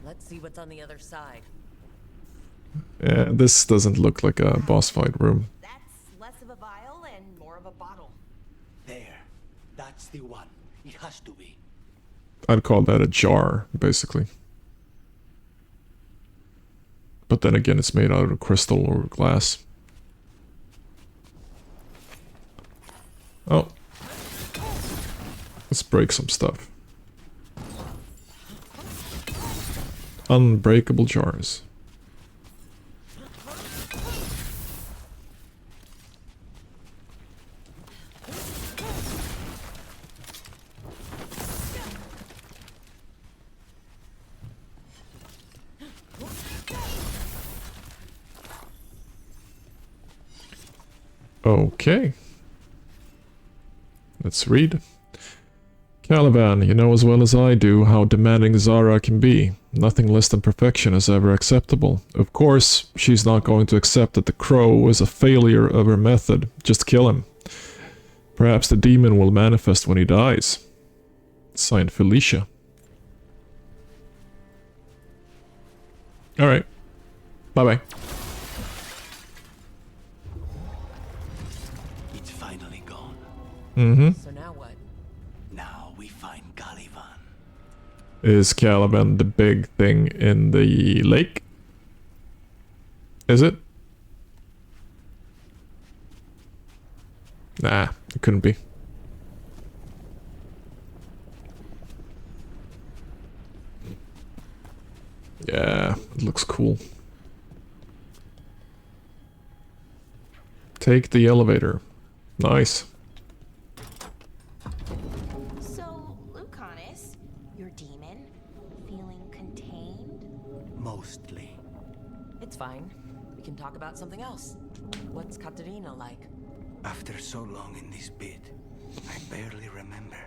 Let's see what's on the other side. Yeah, this doesn't look like a boss fight room. That's less of a vial and more of a bottle. There. That's the one. It has to be. I'd call that a jar, basically. But then again, it's made out of crystal or glass. Oh. Let's break some stuff. Unbreakable jars. Okay. Let's read. Caliban, you know as well as I do how demanding Zara can be. Nothing less than perfection is ever acceptable. Of course, she's not going to accept that the crow is a failure of her method. Just kill him. Perhaps the demon will manifest when he dies. Signed, Felicia. Alright. Bye-bye. It's finally gone. Mm-hmm. So now what? Now we find Caliban. Is Caliban the big thing in the lake? Is it? Nah, it couldn't be. Yeah, it looks cool. Take the elevator. Nice. So, Lucanus, your demon, feeling contained? Mostly. It's fine. We can talk about something else. What's Katerina like? After so long in this pit, I barely remember.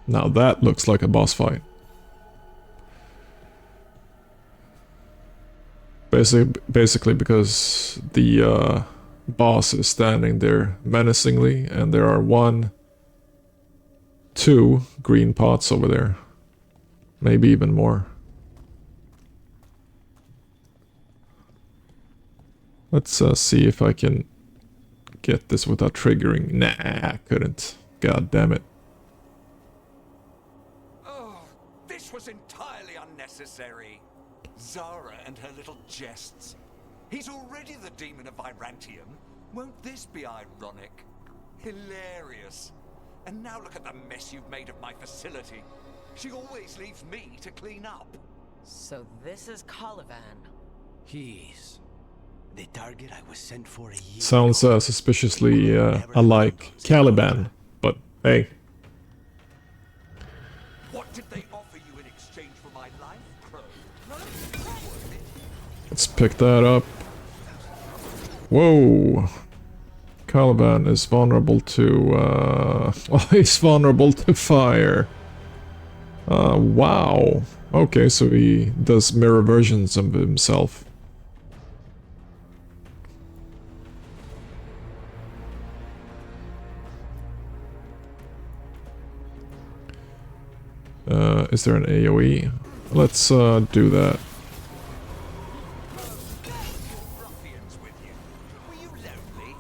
Now that looks like a boss fight. Basically because the boss is standing there menacingly and there are 1, 2 green pots over there. Maybe even more. Let's see if I can get this without triggering. Nah, I couldn't. God damn it. Oh, this was entirely unnecessary. Zara and her little jests. He's already the demon of Virantium. Won't this be ironic? Hilarious. And now look at the mess you've made of my facility. She always leaves me to clean up. So this is Caliban. He is the target I was sent for a year Sounds ago. suspiciously alike Caliban, but hey. What did they offer you in exchange for my life, Crow? Let's pick that up. Whoa. Caliban is vulnerable to, well, he's vulnerable to fire. Wow. Okay, so he does mirror versions of himself. Is there an AoE? Let's do that. Ruffians with you. Were you lonely?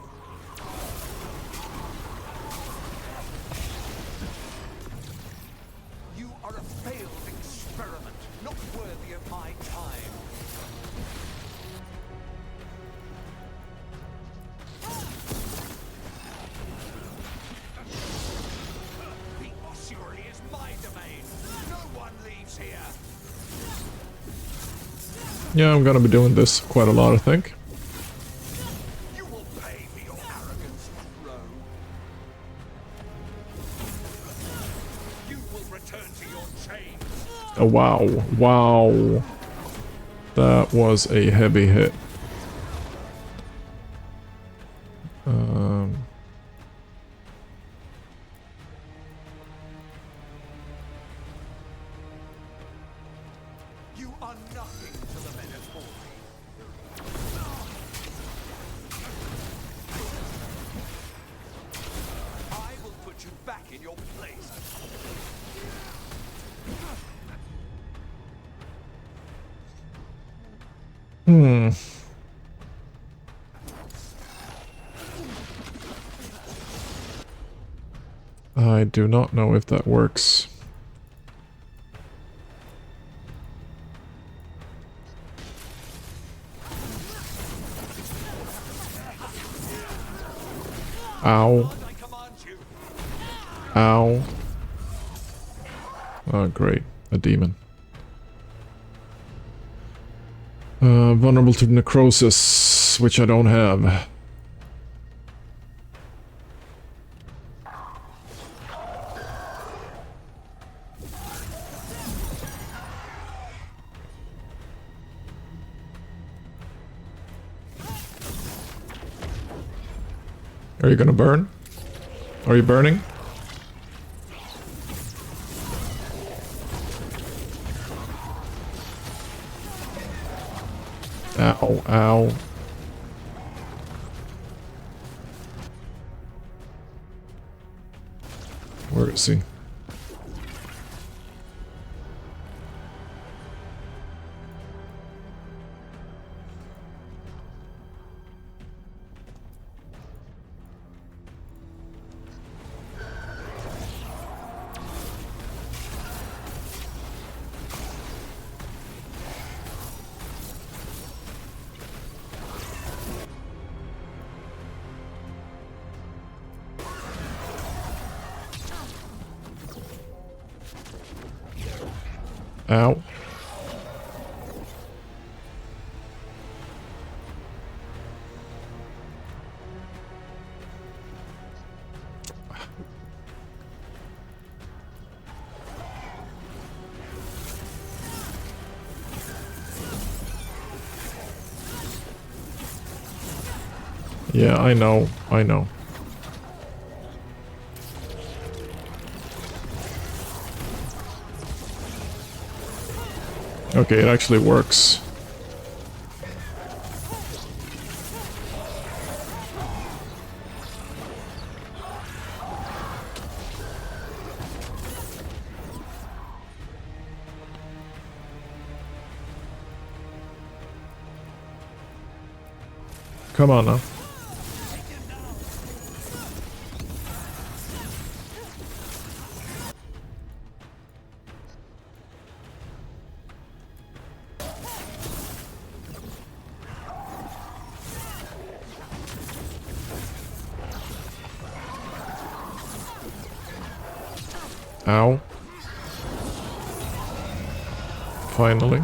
You are a failed experiment, not worthy of my time. The ossuary is my domain. No one leaves here. Yeah, I'm gonna be doing this quite a lot, I think. You will pay for your arrogance, Crow. You will return to your chains. Oh, wow. Wow. That was a heavy hit. You are nothing to the men at all. I will put you back in your place. I do not know if that works. Ow. Ow. Oh, great. A demon. Vulnerable to necrosis, which I don't have. Are you gonna burn? Are you burning? Ow, ow. Where is he? Ow. Yeah, I know, I know. Okay, it actually works. Come on now. Ow. Finally.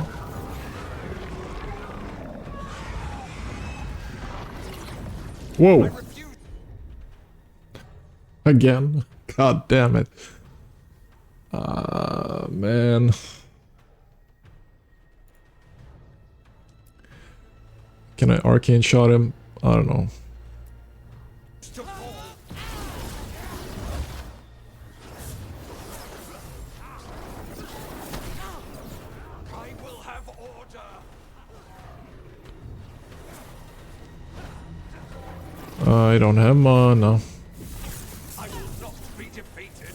Whoa. Again? God damn it. Man. Can I arcane shot him? I don't know. I don't have mana. I will not be defeated.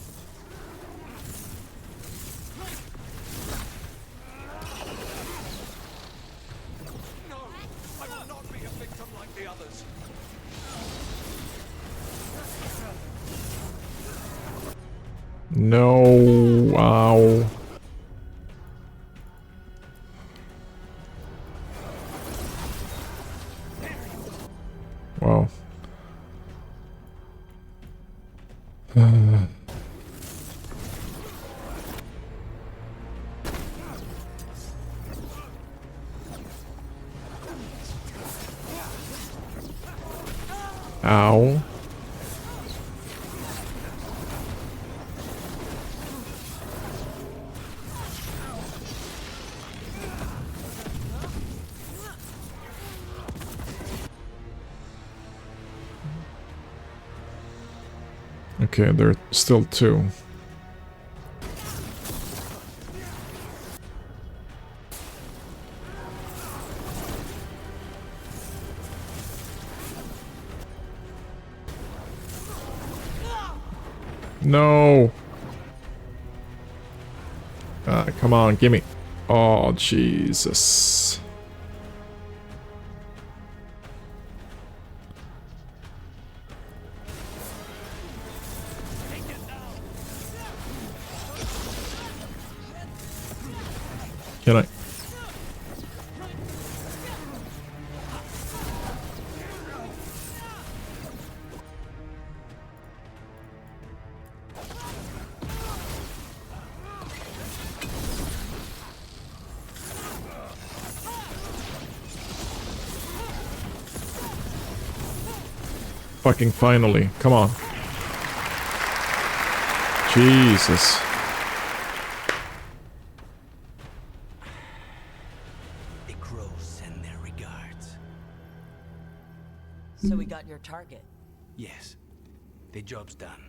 No, I will not be a victim like the others. No, wow. Wow. Ow. Okay, there are still two. No! Come on, gimme. Oh, Jesus. Can I? Fucking finally. Come on. Jesus. The crows send their regards. So we got your target. Yes, the job's done.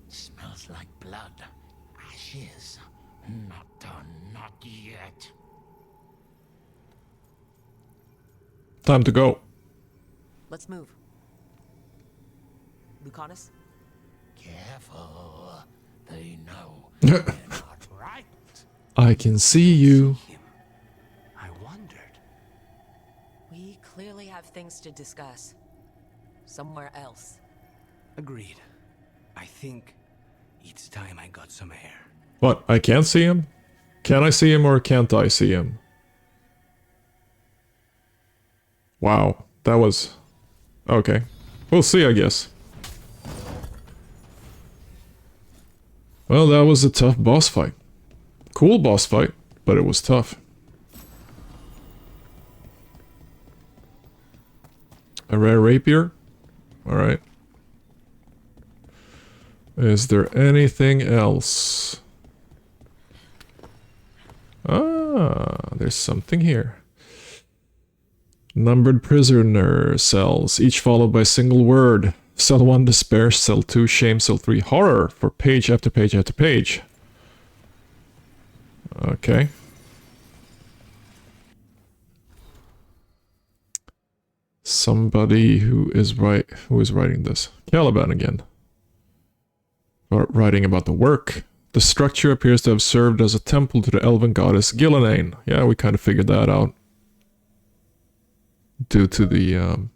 Smells like blood. Ashes. Not done, not yet. Time to go. Let's move. Lucanus? Careful. They know they're not right. I can see you. I wondered. We clearly have things to discuss. Somewhere else. Agreed. I think it's time I got some air. What? I can't see him? Can I see him or can't I see him? Wow. That was... Okay. We'll see, I guess. Well, that was a tough boss fight. Cool boss fight, but it was tough. A rare rapier? Alright. Is there anything else? Ah, there's something here. Numbered prisoner cells, each followed by a single word. Cell 1, despair. Cell 2, shame. Cell 3, horror. For page after page after page. Okay. Somebody who is writing this. Caliban again. Writing about the work. The structure appears to have served as a temple to the elven goddess Gillenane. Yeah, we kind of figured that out. due to the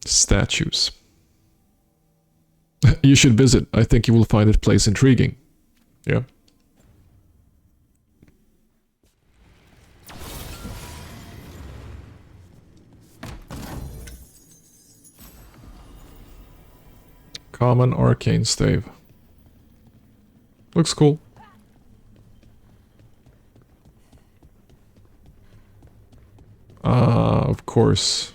statues. You should visit. I think you will find this place intriguing. Yeah. Common arcane stave. Looks cool. Of course.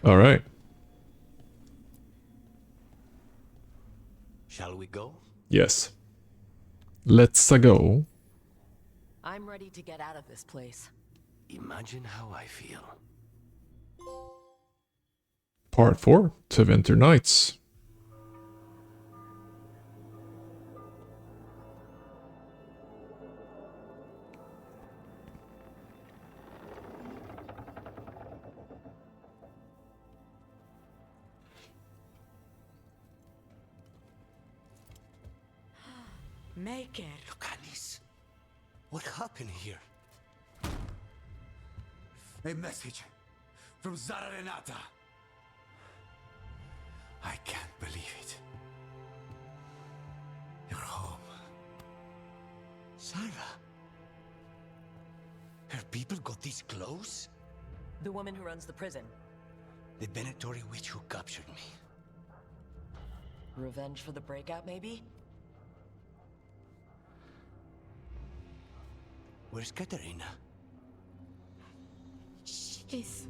All right. Shall we go? Yes. Let's go. I'm ready to get out of this place. Imagine how I feel. Part 4, to Winter Nights. Make it. Lucanis, what happened here? A message from Zara Renata. I can't believe it. You're home. Sarah? Her people got this close? The woman who runs the prison. The Venatori witch who captured me. Revenge for the breakout, maybe? Where's Katerina? She's...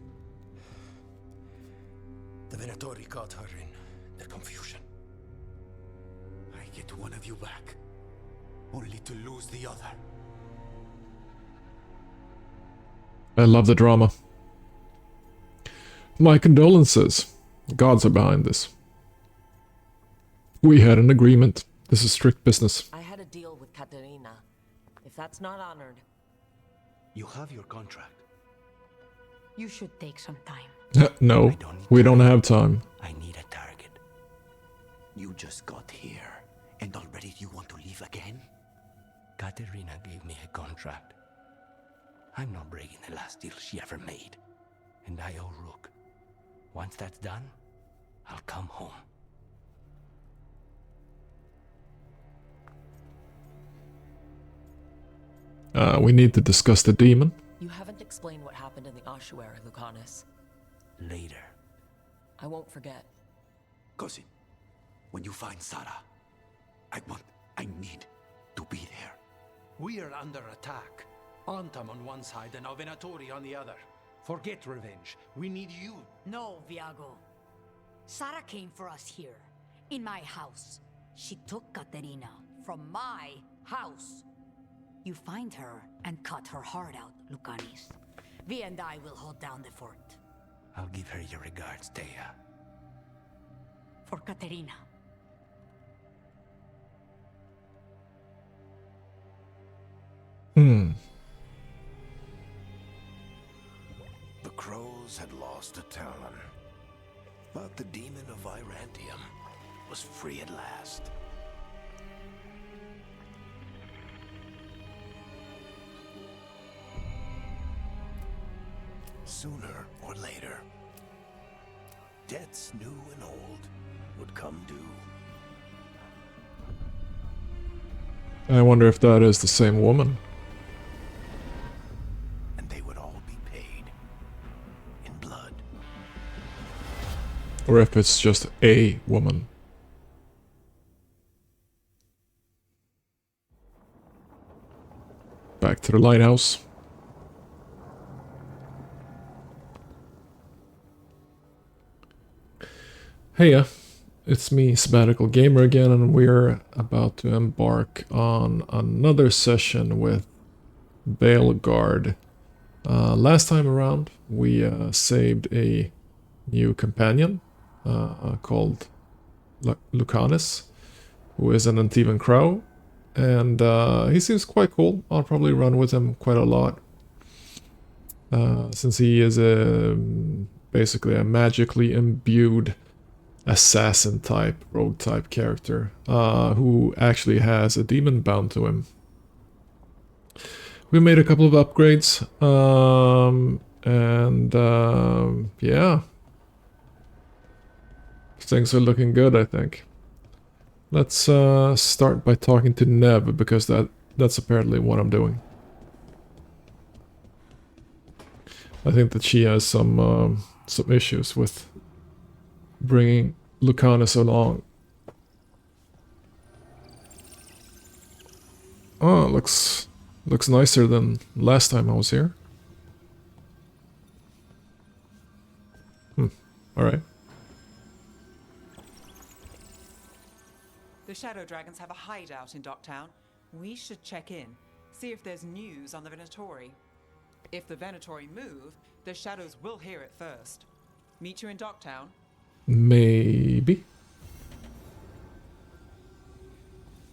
The Venatori caught her in their confusion. I get one of you back, only to lose the other. I love the drama. My condolences. The gods are behind this. We had an agreement. This is strict business. I had a deal with Katerina. If that's not honored... You have your contract. You should take some time. No, we don't have time. I need a target. You just got here, and already you want to leave again? Katerina gave me a contract. I'm not breaking the last deal she ever made. And I owe Rook. Once that's done, I'll come home. We need to discuss the demon. You haven't explained what happened in the ossuary, Lucanis. Later. I won't forget. Cousin, when you find Sarah, I need to be there. We are under attack. Antam on one side and our Venatori on the other. Forget revenge. We need you. No, Viago. Sarah came for us here, in my house. She took Katerina from my house. You find her and cut her heart out, Lucanis. Vi and I will hold down the fort. I'll give her your regards, Thea. For Katerina. The crows had lost a talon, but the demon of Irantium was free at last. Sooner or later, debts new and old would come due. I wonder if that is the same woman. And they would all be paid in blood. Or if it's just a woman. Back to the lighthouse. Hey, it's me, Sabbatical Gamer again, and we're about to embark on another session with Veilguard. Last time around, we saved a new companion called Lucanis, who is an Antivan Crow, and he seems quite cool. I'll probably run with him quite a lot, since he is basically a magically imbued assassin type, rogue type character, who actually has a demon bound to him. We made a couple of upgrades, yeah. Things are looking good, I think. Let's start by talking to Neb, because that's apparently what I'm doing. I think that she has some issues with bringing Lucanus along. Oh, looks nicer than last time I was here. Alright. The Shadow Dragons have a hideout in Docktown. We should check in, see if there's news on the Venatori. If the Venatori move, the Shadows will hear it first. Meet you in Docktown? Maybe.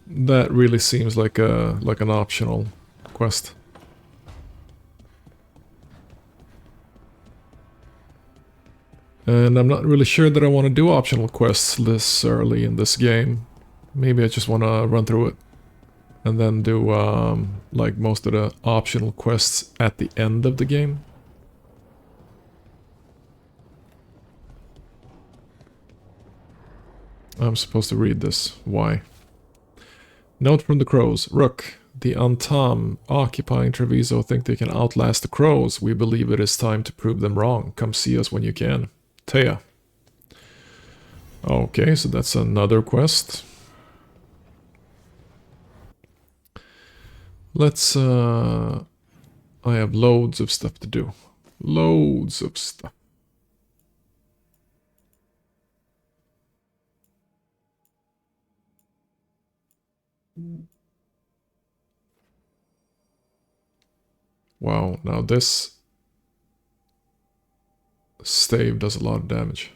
That really seems like an optional quest. And I'm not really sure that I want to do optional quests this early in this game. Maybe I just want to run through it and then do like most of the optional quests at the end of the game. I'm supposed to read this. Why? Note from the crows. Rook, the Antam occupying Treviso think they can outlast the crows. We believe it is time to prove them wrong. Come see us when you can. Thea. Okay, so that's another quest. Let's, I have loads of stuff to do. Loads of stuff. Wow, now this stave does a lot of damage.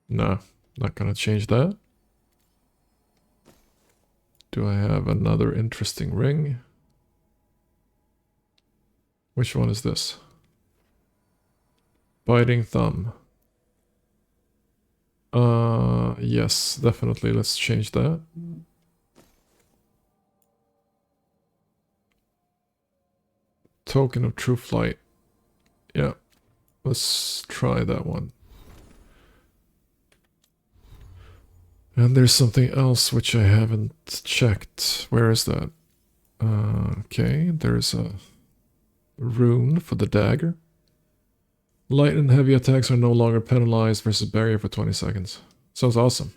No, not gonna change that. Do I have another interesting ring? Which one is this? Biting thumb. Yes, definitely. Let's change that. Token of true flight. Yeah, let's try that one. And there's something else which I haven't checked. Where is that? Okay, there's a rune for the dagger. Light and heavy attacks are no longer penalized versus barrier for 20 seconds. Sounds awesome.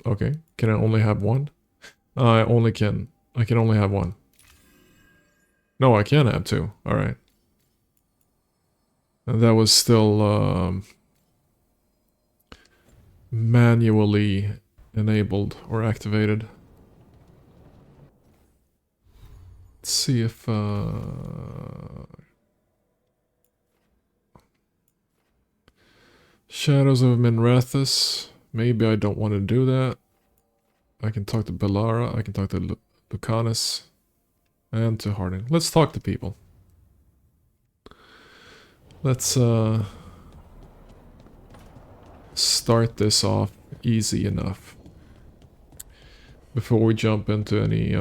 Okay, can I only have one? I can only have one. No, I can have two. Alright. And that was still manually enabled or activated. Let's see if Shadows of Minrathus. Maybe I don't want to do that. I can talk to Bellara, I can talk to Lucanus, and to Harding. Let's talk to people. Let's start this off easy enough before we jump into any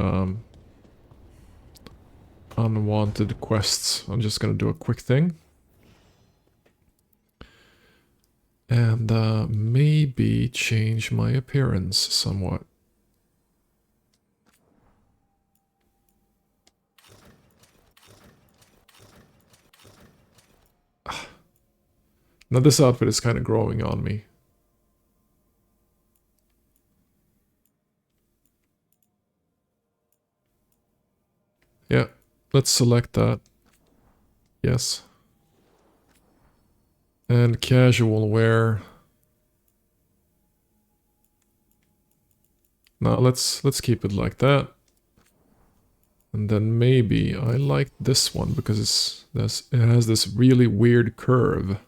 unwanted quests. I'm just gonna do a quick thing. And maybe change my appearance somewhat. Now this outfit is kind of growing on me. Yeah, let's select that. Yes. And casual wear. Now let's keep it like that. And then maybe I like this one because it has this really weird curve.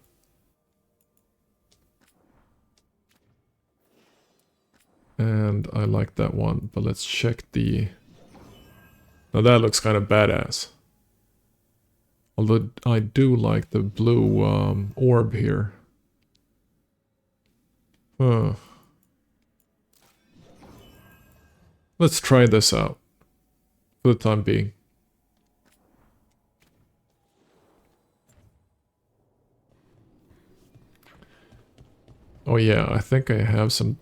And I like that one, but let's check the... Now that looks kind of badass. Although I do like the blue orb here. Let's try this out for the time being. Oh yeah, I think I have some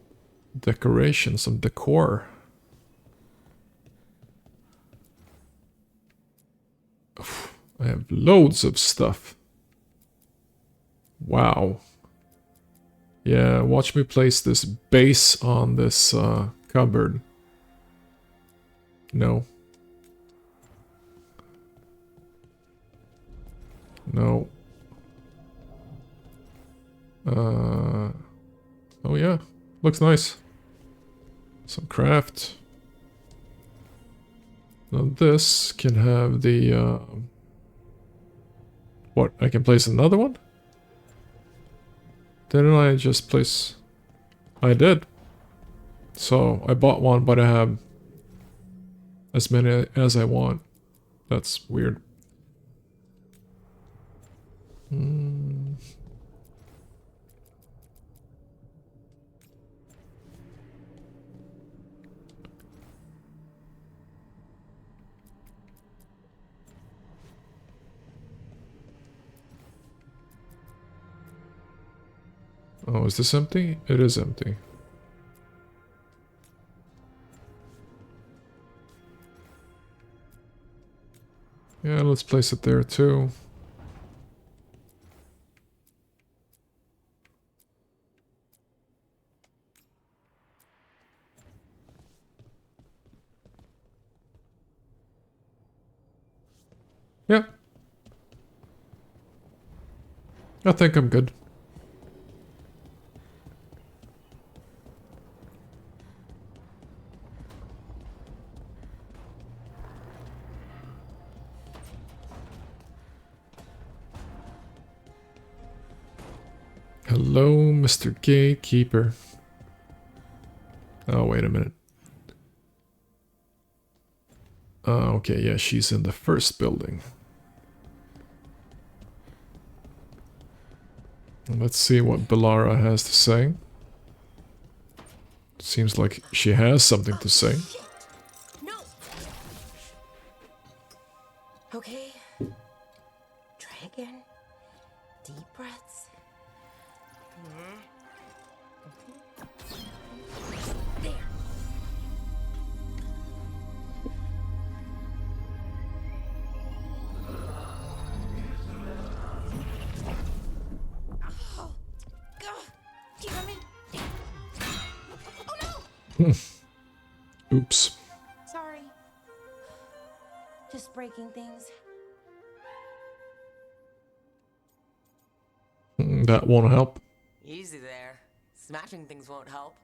decoration, some decor. I have loads of stuff. Wow. Yeah, watch me place this base on this cupboard. No. No. Oh yeah, looks nice. Some craft. Now this can have the... What, I can place another one? Didn't I just place... I did. So, I bought one, but I have as many as I want. That's weird. Oh, is this empty? It is empty. Yeah, let's place it there too. Yeah. I think I'm good. Hello, Mr. Gatekeeper. Oh, wait a minute. Okay, yeah, she's in the first building. Let's see what Bellara has to say. Seems like she has something to say. No. Okay. Dragon. Deep breaths. There. Oops. Sorry. Just breaking things. That won't help. Easy there. Smashing things won't help.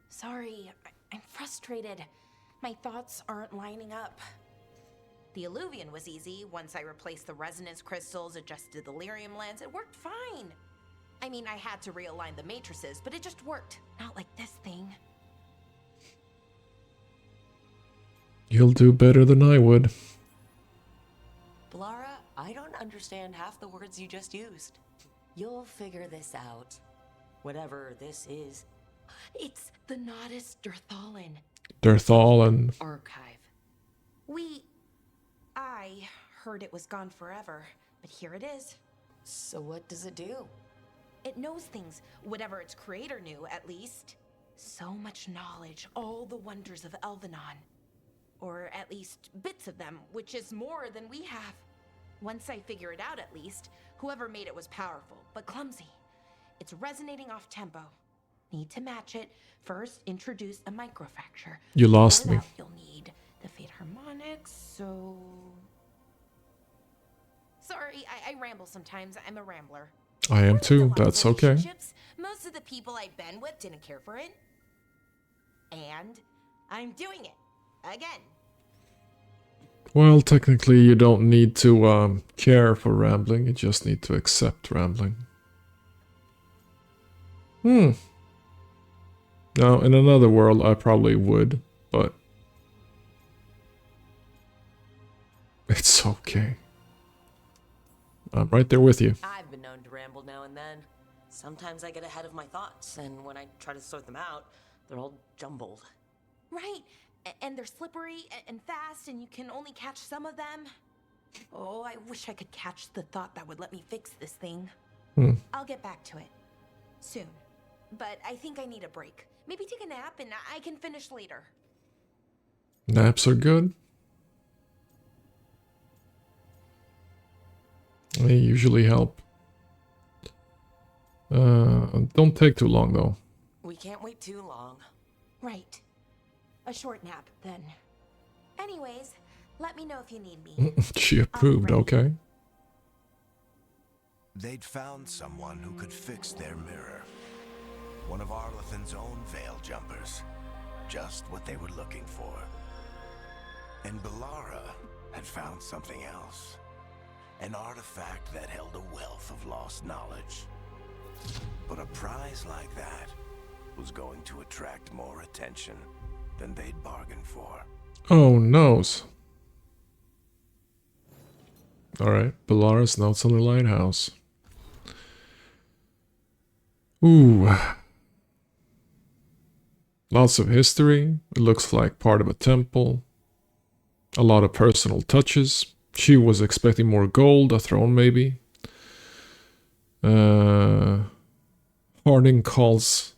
Sorry, I'm frustrated. My thoughts aren't lining up. The Illuvian was easy. Once I replaced the resonance crystals, adjusted the lyrium lens, it worked fine. I mean, I had to realign the matrices, but it just worked. Not like this thing. You'll do better than I would. Bellara, I don't understand half the words you just used. You'll figure this out. Whatever this is. It's the Nodus Dirthalin Dirthalin. archive. I heard it was gone forever, but here it is. So what does it do? It knows things, whatever its creator knew, at least. So much knowledge, all the wonders of Elvenon. Or at least bits of them, which is more than we have. Once I figure it out, at least, whoever made it was powerful, but clumsy. It's resonating off tempo. Need to match it. First, introduce a microfracture. You lost me. You'll need the Fate Harmonics, so... Sorry, I ramble sometimes. I'm a rambler. I am too. That's okay. Most of the people I've been with didn't care for it. And I'm doing it. Again. Well, technically you don't need to care for rambling, you just need to accept rambling. Now, in another world I probably would, but it's okay. I'm right there with you. I've been known to ramble now and then. Sometimes I get ahead of my thoughts, and when I try to sort them out, they're all jumbled. Right, and they're slippery and fast, and you can only catch some of them. Oh, I wish I could catch the thought that would let me fix this thing. I'll get back to it soon, but I think I need a break. Maybe take a nap and I can finish later. Naps are good. They usually help. Don't take too long though. We can't wait too long. Right. A short nap, then. Anyways, let me know if you need me. She approved, okay. They'd found someone who could fix their mirror. One of Arlethan's own veil jumpers. Just what they were looking for. And Bellara had found something else. An artifact that held a wealth of lost knowledge. But a prize like that was going to attract more attention than they'd bargained for. Oh, noes. Alright, Bellara's notes on the lighthouse. Ooh. Lots of history. It looks like part of a temple. A lot of personal touches. She was expecting more gold, a throne maybe. Harding calls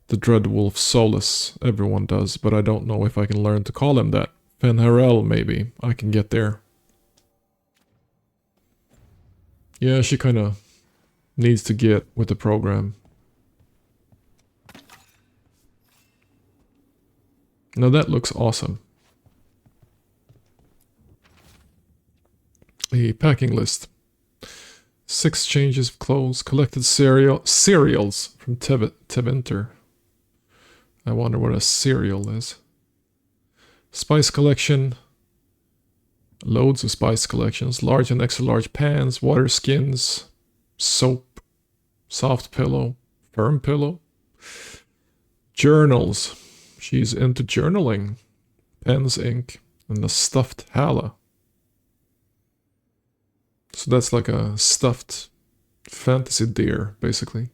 the Dreadwolf Solas. Everyone does, but I don't know if I can learn to call him that. Fenharel maybe. I can get there. Yeah, she kinda needs to get with the program. Now that looks awesome. A packing list. 6 changes of clothes, collected cereals from Tevinter. I wonder what a cereal is. Spice collection. Loads of spice collections. Large and extra large pans, water skins, soap, soft pillow, firm pillow. Journals. She's into journaling. Pens, ink, and a stuffed Hala. So that's like a stuffed fantasy deer, basically.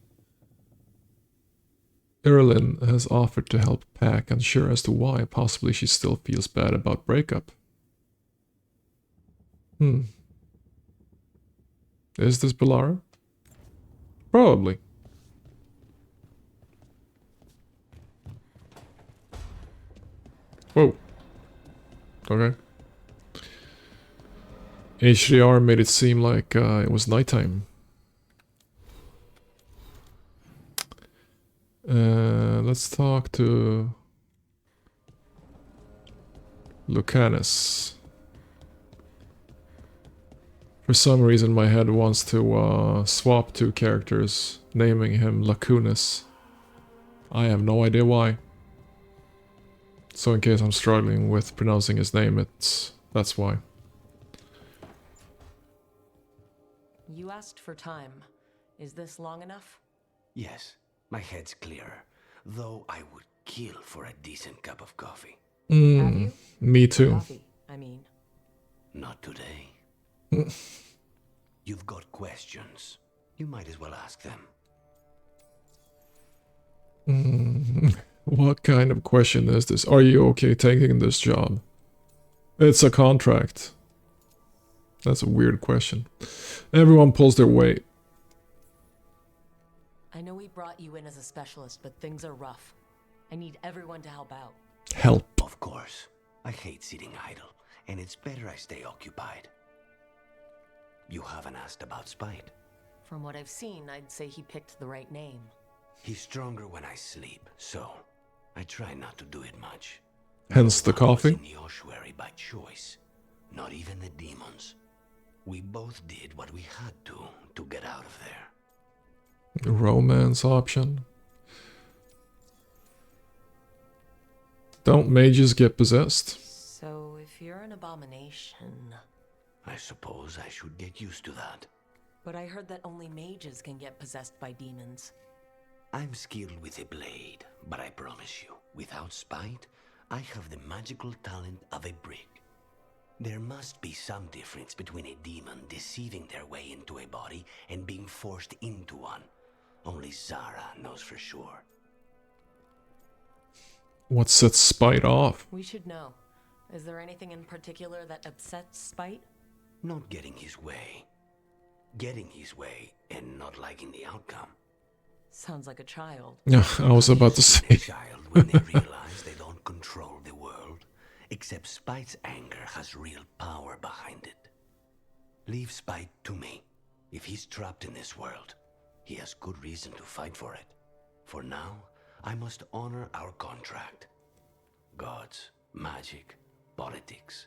Erlin has offered to help pack, unsure as to why. Possibly she still feels bad about breakup. Is this Bellara? Probably. Whoa. Okay. HDR made it seem like it was nighttime. Let's talk to Lucanus. For some reason my head wants to swap 2 characters, naming him Lacunus. I have no idea why. So in case I'm struggling with pronouncing his name, that's why. You asked for time. Is this long enough? Yes, my head's clearer. Though I would kill for a decent cup of coffee. Have you? Me too. Coffee, I mean. Not today. You've got questions. You might as well ask them. What kind of question is this? Are you okay taking this job? It's a contract. That's a weird question. Everyone pulls their weight. I know we brought you in as a specialist, but things are rough. I need everyone to help out. Help. Of course. I hate sitting idle, and it's better I stay occupied. You haven't asked about Spite. From what I've seen, I'd say he picked the right name. He's stronger when I sleep, so I try not to do it much. Hence the coffee. No one was in the ossuary by choice. Not even the demons. We both did what we had to get out of there. Romance option. Don't mages get possessed? So if If you're an abomination... I suppose I should get used to that. But I heard that only mages can get possessed by demons. I'm skilled with a blade, but I promise you, without spite, I have the magical talent of a brick. There must be some difference between a demon deceiving their way into a body and being forced into one. Only Zara knows for sure. What sets Spite off? We should know. Is there anything in particular that upsets Spite? Not getting his way. Getting his way and not liking the outcome. Sounds like a child. Yeah, I was about to say. A child when they realize they don't control the world. Except Spite's anger has real power behind it. Leave Spite to me. If he's trapped in this world, he has good reason to fight for it. For now, I must honor our contract. Gods, magic, politics.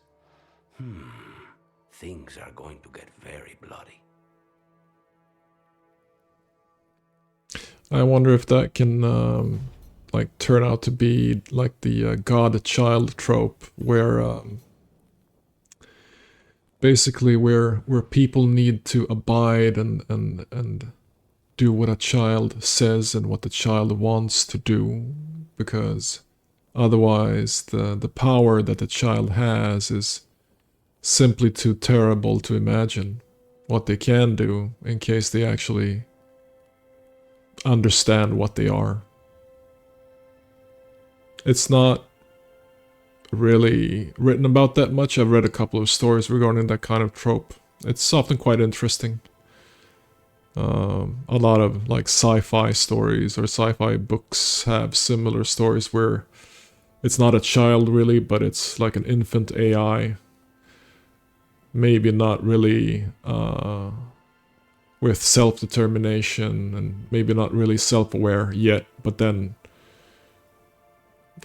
Things are going to get very bloody. I wonder if that can like turn out to be like the god-child trope, where basically where people need to abide and do what a child says and what the child wants to do, because otherwise the power that the child has is simply too terrible to imagine what they can do in case they actually understand what they are. It's not really written about that much. I've read a couple of stories regarding that kind of trope. It's often quite interesting. A lot of like sci-fi stories or sci-fi books have similar stories where it's not a child really, but it's like an infant AI. Maybe not really with self-determination and maybe not really self-aware yet, but then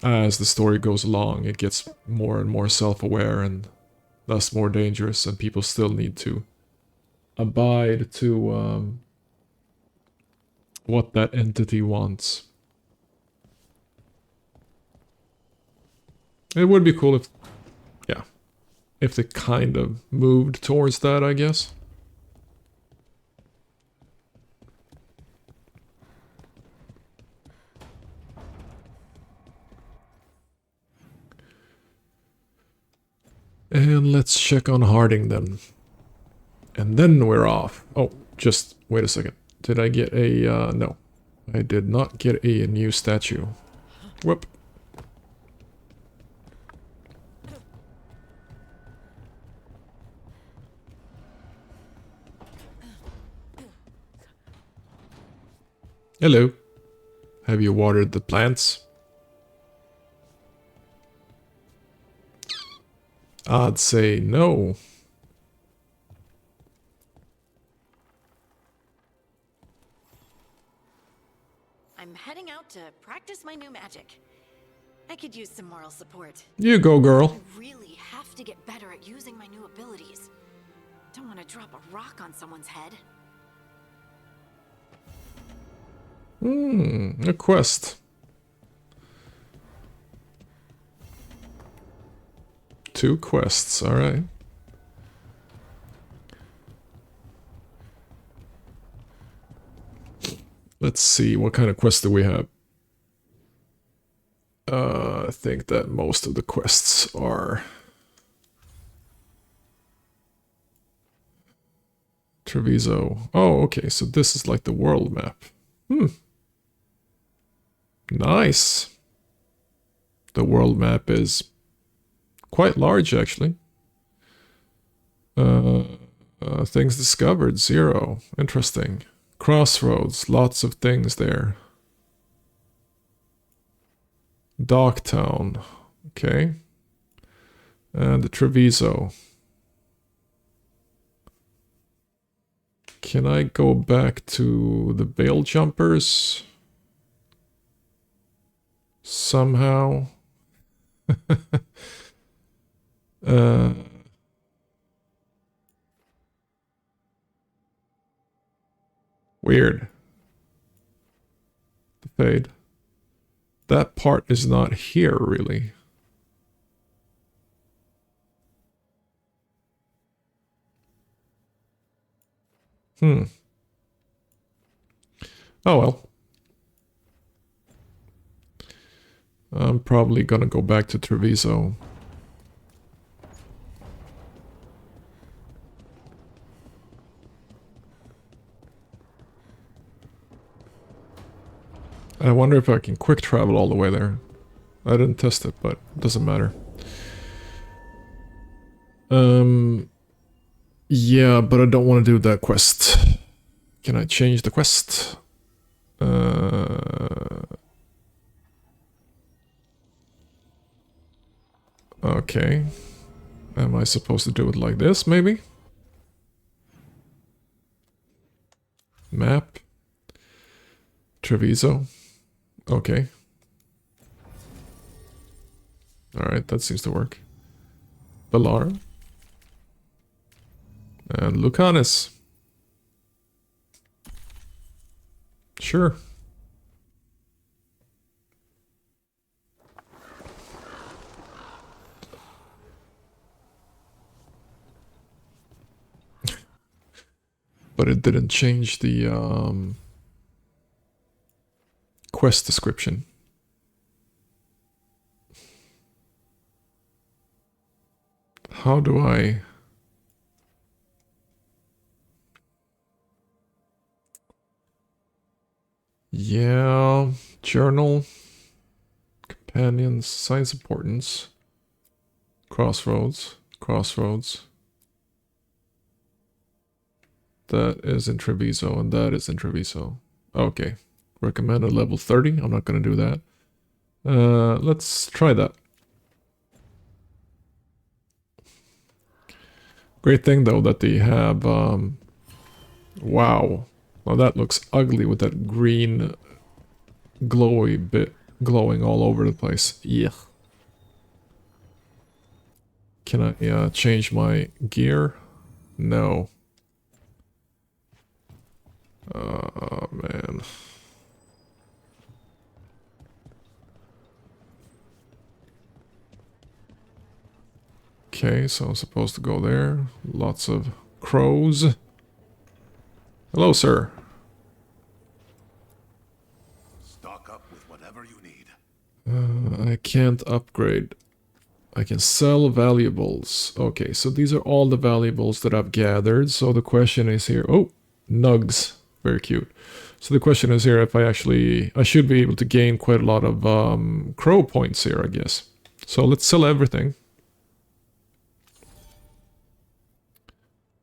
as the story goes along, it gets more and more self-aware and thus more dangerous, and people still need to abide to what that entity wants. It would be cool if, yeah, if they kind of moved towards that, I guess. And let's check on Harding then. And then we're off. Oh, just wait a second. Did I get a, no. I did not get a new statue. Whoop. Hello. Have you watered the plants? I'd say no. I'm heading out to practice my new magic. I could use some moral support. You go, girl. I really have to get better at using my new abilities. Don't want to drop a rock on someone's head. A quest. Two quests, alright. Let's see, what kind of quests do we have? I think that most of the quests are Treviso. Oh, okay, so this is like the world map. Nice. The world map is quite large, actually. Things discovered, 0. Interesting. Crossroads, lots of things there. Docktown, okay. And the Treviso. Can I go back to the Veil Jumpers? Somehow? Weird. The fade. That part is not here, really. Oh well. I'm probably gonna go back to Treviso. I wonder if I can quick travel all the way there. I didn't test it, but it doesn't matter. Yeah, but I don't want to do that quest. Can I change the quest? Okay. Am I supposed to do it like this, maybe? Map. Treviso. Okay. Alright, that seems to work. Balar. And Lucanus. Sure. But it didn't change the quest description. How do I... Yeah, journal, companions, science importance, crossroads. That is in Treviso, and that is in Treviso. Okay, recommended level 30. I'm not gonna do that. Let's try that. Great thing though that they have. Wow. Well, that looks ugly with that green glowy bit glowing all over the place. Yeah. Can I change my gear? No. Oh, man. Okay, so I'm supposed to go there. Lots of crows. Hello, sir. Stock up with whatever you need. I can't upgrade. I can sell valuables. Okay, so these are all the valuables that I've gathered. So the question is here. Oh, nugs. Very cute. So the question is here if I should be able to gain quite a lot of crow points here, I guess. So let's sell everything.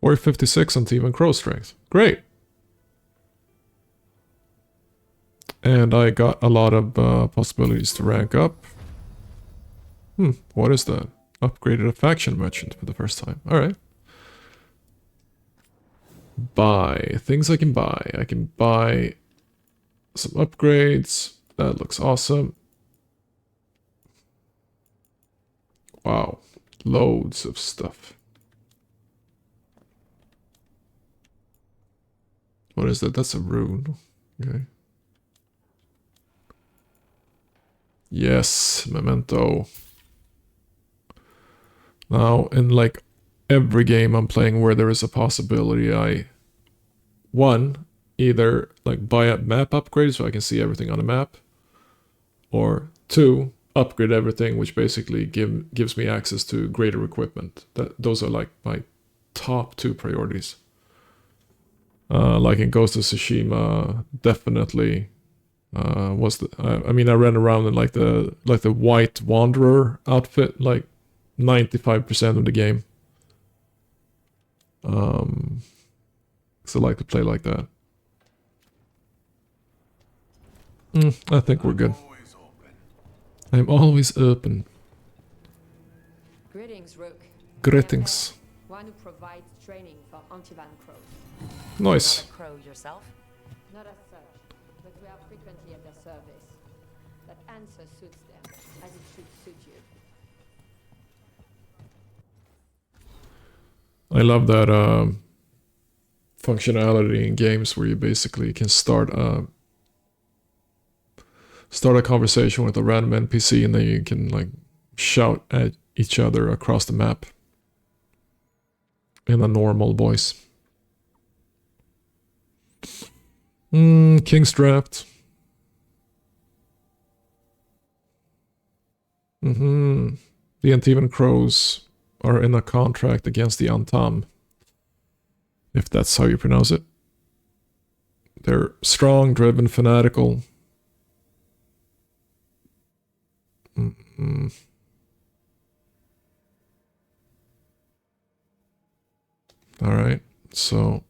Or 56 on even crow strength. Great. And I got a lot of possibilities to rank up. What is that? Upgraded a faction merchant for the first time. Alright. Buy. Things I can buy. I can buy some upgrades. That looks awesome. Wow. Loads of stuff. What is that? That's a rune. Okay. Yes, memento. Now, in like every game I'm playing where there is a possibility, I either like buy a map upgrade so I can see everything on the map, or 2, upgrade everything, which basically gives me access to greater equipment. Those are like my top 2 priorities. Like in Ghost of Tsushima, definitely was the. I mean, I ran around in like the White Wanderer outfit, like 95% of the game. So I like to play like that. I think we're good. I'm always open. Greetings, Rook. Greetings. One who provides training for Antivan crows. Nice. Not a crow yourself? Not as such, but we are frequently at their service. That answer suits them, as it should suit you. I love that functionality in games where you basically can start a conversation with a random NPC and then you can like shout at each other across the map in a normal voice. King's Draft. The Antivan Crows are in a contract against the Antam, if that's how you pronounce it. They're strong, driven, fanatical. Alright, so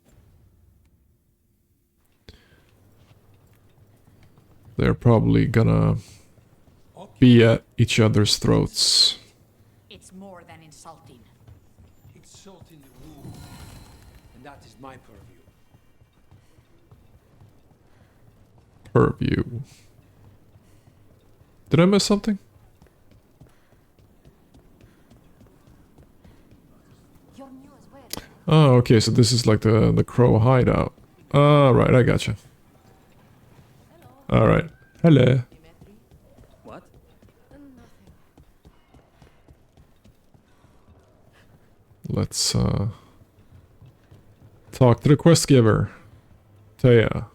they're probably gonna be at each other's throats. It's more than insulting. It's salt in the wound, and that is my purview. Purview. Did I miss something? Oh, okay, so this is like the crow hideout. Oh, right, I gotcha. Alright. Hello. What? Let's talk to the quest giver. Taya.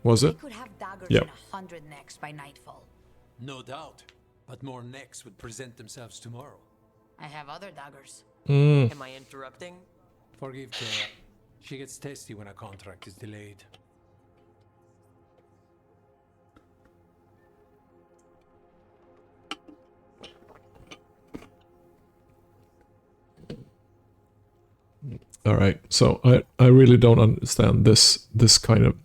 Was it? Could have daggers Yep. in 100 necks by nightfall. No doubt, but more necks would present themselves tomorrow. I have other daggers. Am I interrupting? Forgive Taya. She gets testy when a contract is delayed. Alright, so I really don't understand this kind of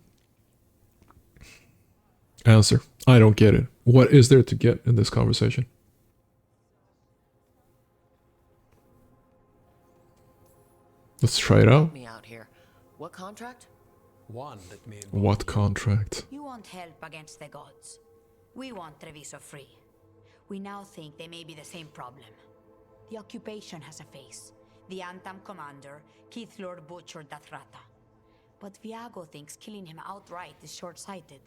answer. I don't get it. What is there to get in this conversation? Let's try it out. Help me out here. What contract? One that may involve What contract? You want help against the gods. We want Treviso free. We now think they may be the same problem. The occupation has a face. The Antam commander, Keith Lord butchered Dathrata. But Viago thinks killing him outright is short-sighted.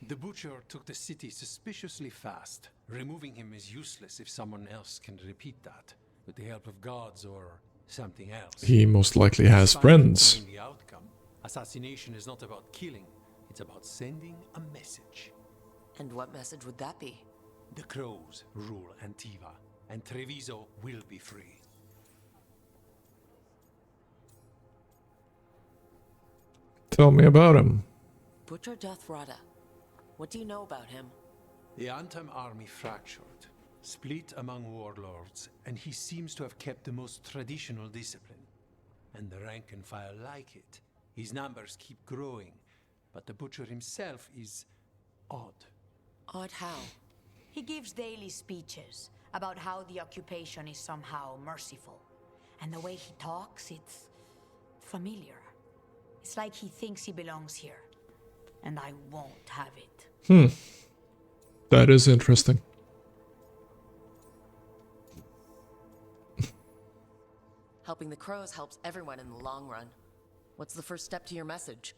The butcher took the city suspiciously fast. Removing him is useless if someone else can repeat that, with the help of gods or something else. He most likely has Despite friends. knowing the outcome, assassination is not about killing, it's about sending a message. And what message would that be? The crows rule Antiva, and Treviso will be free. Tell me about him. Butcher Dathrata. What do you know about him? The Antam army fractured, split among warlords, and he seems to have kept the most traditional discipline. And the rank and file like it. His numbers keep growing, but the butcher himself is odd. Odd how? He gives daily speeches about how the occupation is somehow merciful. And the way he talks, it's familiar. It's like he thinks he belongs here. And I won't have it. That is interesting. Helping the crows helps everyone in the long run. What's the first step to your message?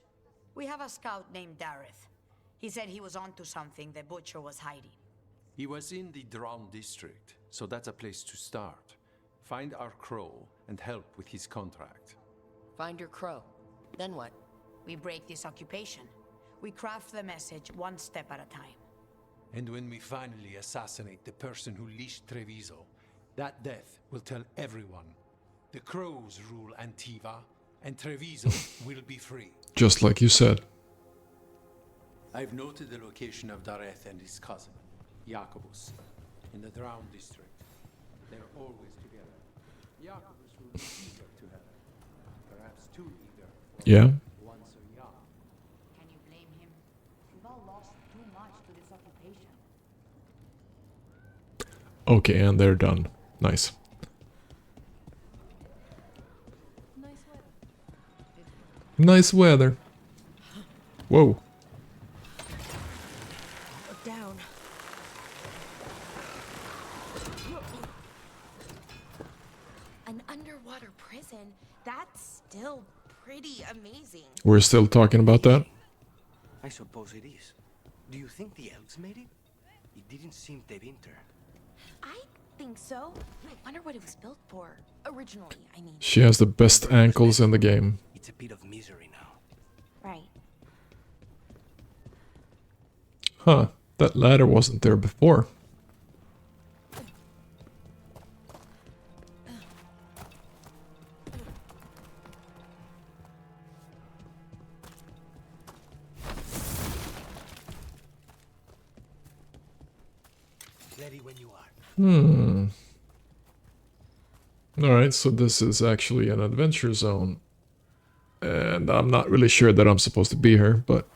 We have a scout named Dareth. He said he was onto something the butcher was hiding. He was in the Drown district, so that's a place to start. Find our crow and help with his contract. Find your crow. Then what? We break this occupation. We craft the message one step at a time. And when we finally assassinate the person who leashed Treviso, that death will tell everyone. The crows rule Antiva, and Treviso will be free. Just like you said. I've noted the location of Dareth and his cousin, Jacobus, in the Drown district. They're always together. Jacobus will be eager to help. Perhaps too eager. Yeah. Once so young. Can you blame him? We've all lost too much to this occupation. Okay, and they're done. Nice. Nice weather. Whoa. Look down. An underwater prison? That's still pretty amazing. We're still talking about that? I suppose it is. Do you think the elves made it? It didn't seem to winter. I think so. I wonder what it was built for. Originally, I mean. She has the best ankles in the game. It's a bit of misery now. Right. Huh, that ladder wasn't there before. Ready when you are. Alright, so this is actually an adventure zone. And I'm not really sure that I'm supposed to be here, but...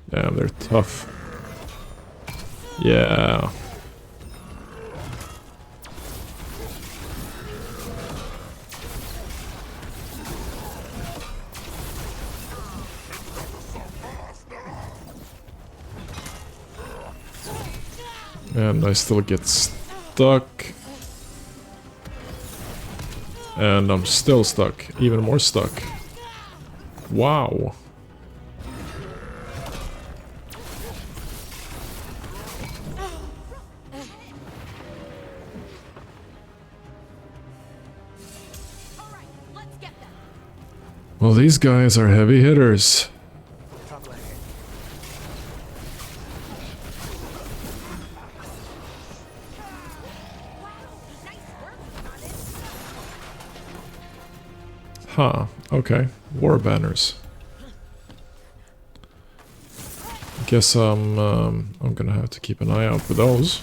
Damn, they're tough. Yeah. And I still get stuck. And I'm still stuck. Even more stuck. Wow. Well, these guys are heavy hitters. Huh, okay. War banners. Guess I'm gonna have to keep an eye out for those.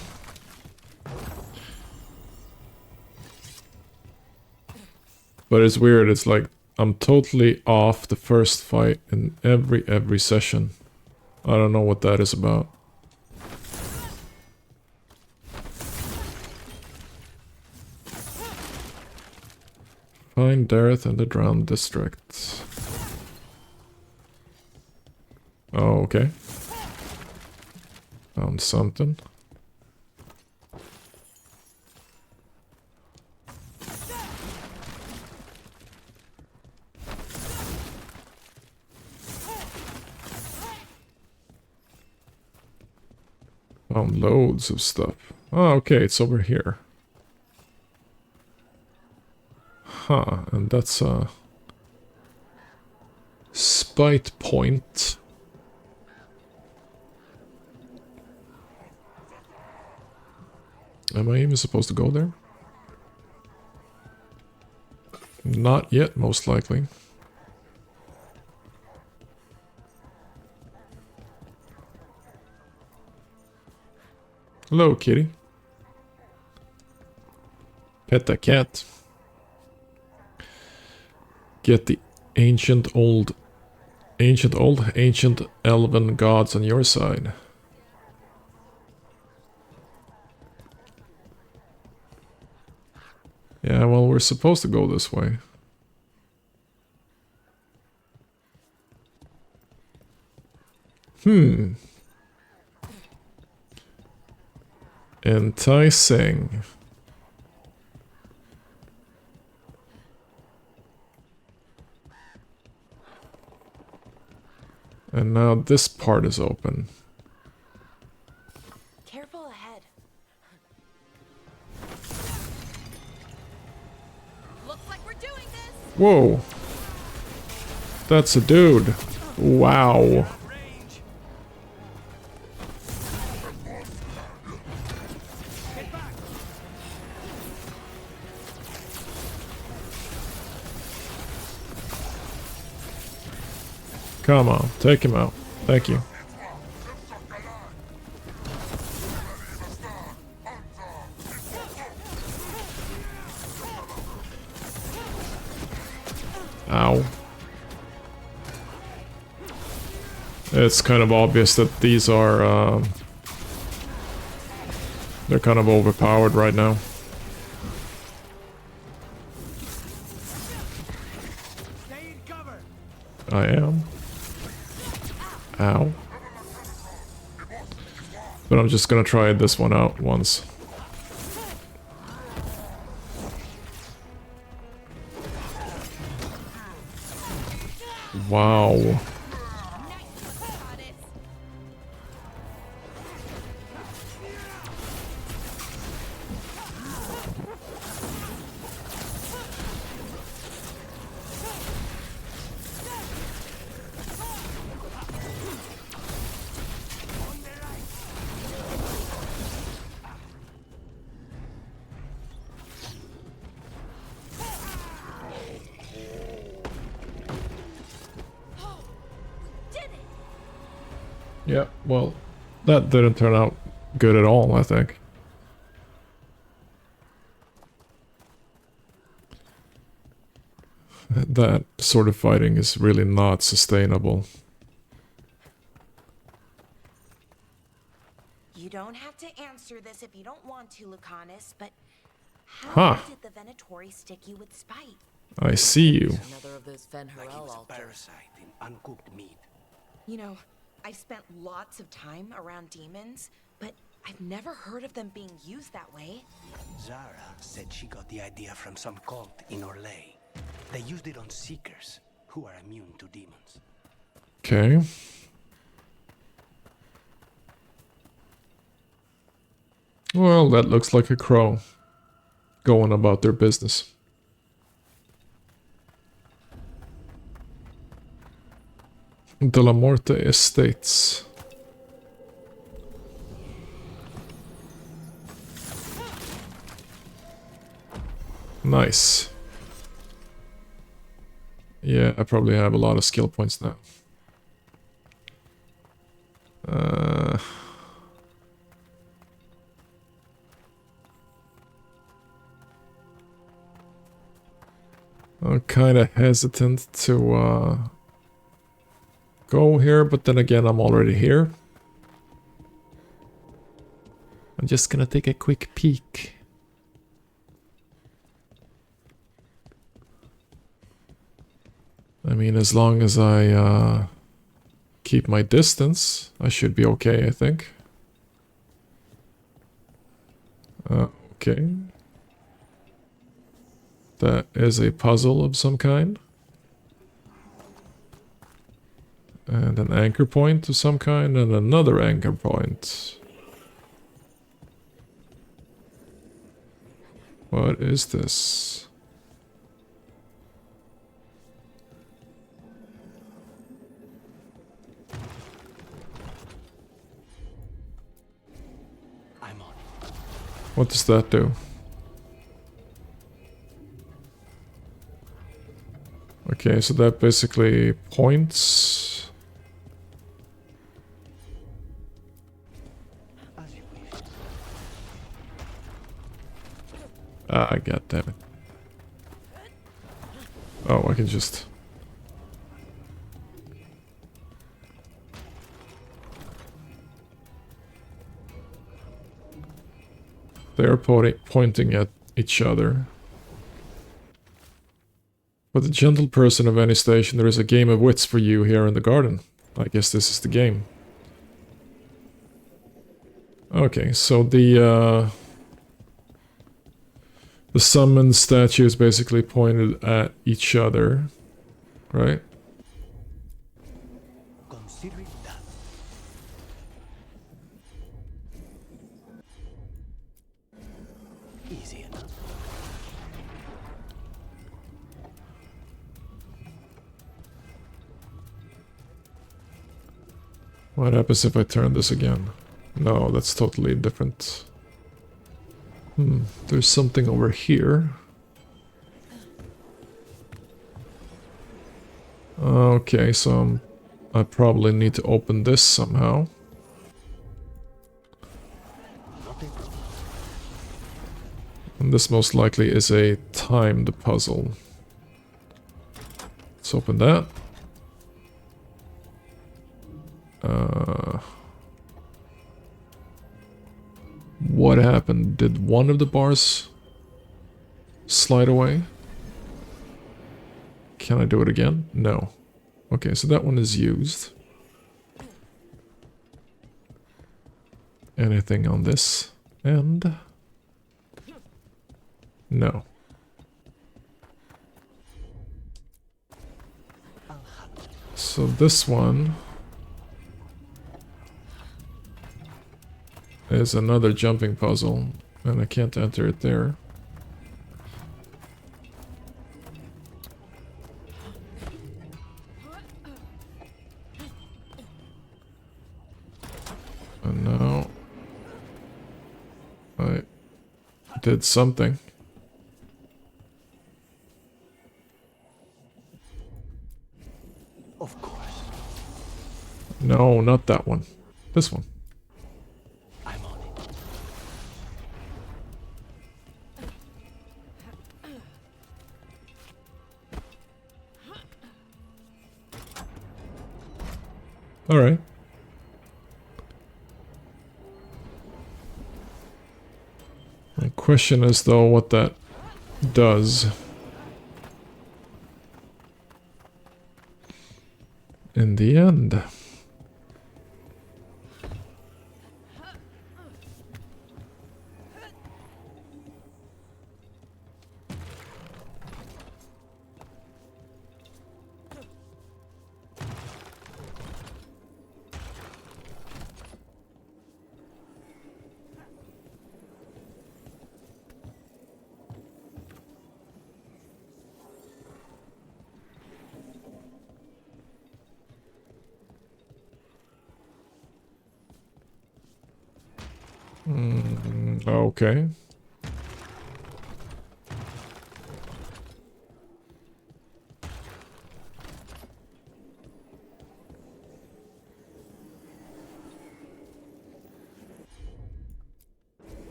But it's weird, it's like I'm totally off the first fight in every session. I don't know what that is about. Find Dareth and the Drowned District. Oh, okay. Found something. Found loads of stuff. Oh, okay, it's over here. Huh, and that's a spite point. Am I even supposed to go there? Not yet, most likely. Hello, kitty. Pet the cat. Get the ancient elven gods on your side. Yeah, well, we're supposed to go this way. Enticing. And now this part is open. Careful ahead. Looks like we're doing this. Whoa. That's a dude. Wow. Come on, take him out. Thank you. Ow. It's kind of obvious that these are, they're kind of overpowered right now. I am. Ow. But I'm just gonna try this one out once. Wow. Yeah, well, that didn't turn out good at all, I think. That sort of fighting is really not sustainable. You don't have to answer this if you don't want to, Lucanus, but Huh. how did the Venatori stick you with spite? I see you. Another of those Fen'Harel altars. Parasite in uncooked meat. You know, I've spent lots of time around demons, but I've never heard of them being used that way. Zara said she got the idea from some cult in Orlais. They used it on seekers who are immune to demons. Okay. Well, that looks like a crow going about their business. De la Morte Estates. Nice. Yeah, I probably have a lot of skill points now. I'm kind of hesitant to go here, but then again, I'm already here. I'm just gonna take a quick peek. I mean, as long as I keep my distance, I should be okay, I think. Okay. That is a puzzle of some kind. And an anchor point of some kind, and another anchor point. What is this? I'm on. What does that do? Okay, so that basically points. Ah, goddammit. Oh, I can just... They're pointing at each other. For the gentle person of any station, there is a game of wits for you here in the garden. I guess this is the game. Okay, so the summoned statues basically pointed at each other, right? Consider it done. Easy enough. What happens if I turn this again? No, that's totally different. There's something over here. Okay, so I probably need to open this somehow. And this most likely is a timed puzzle. Let's open that. What happened? Did one of the bars slide away? Can I do it again? No. Okay, so that one is used. Anything on this end? No. I'll hunt. So this one is another jumping puzzle, and I can't enter it there. And now I did something. Of course. No, not that one. This one. I'm on it. All right. The question is, though, what that does. In the end. Okay.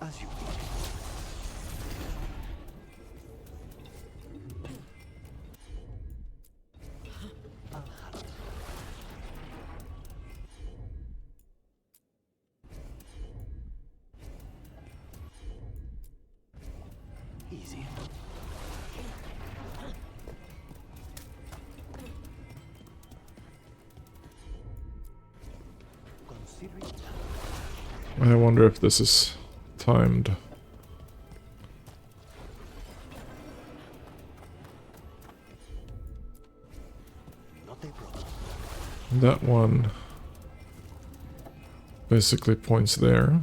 As you easy. I wonder if this is timed. Not a problem. That one basically points there.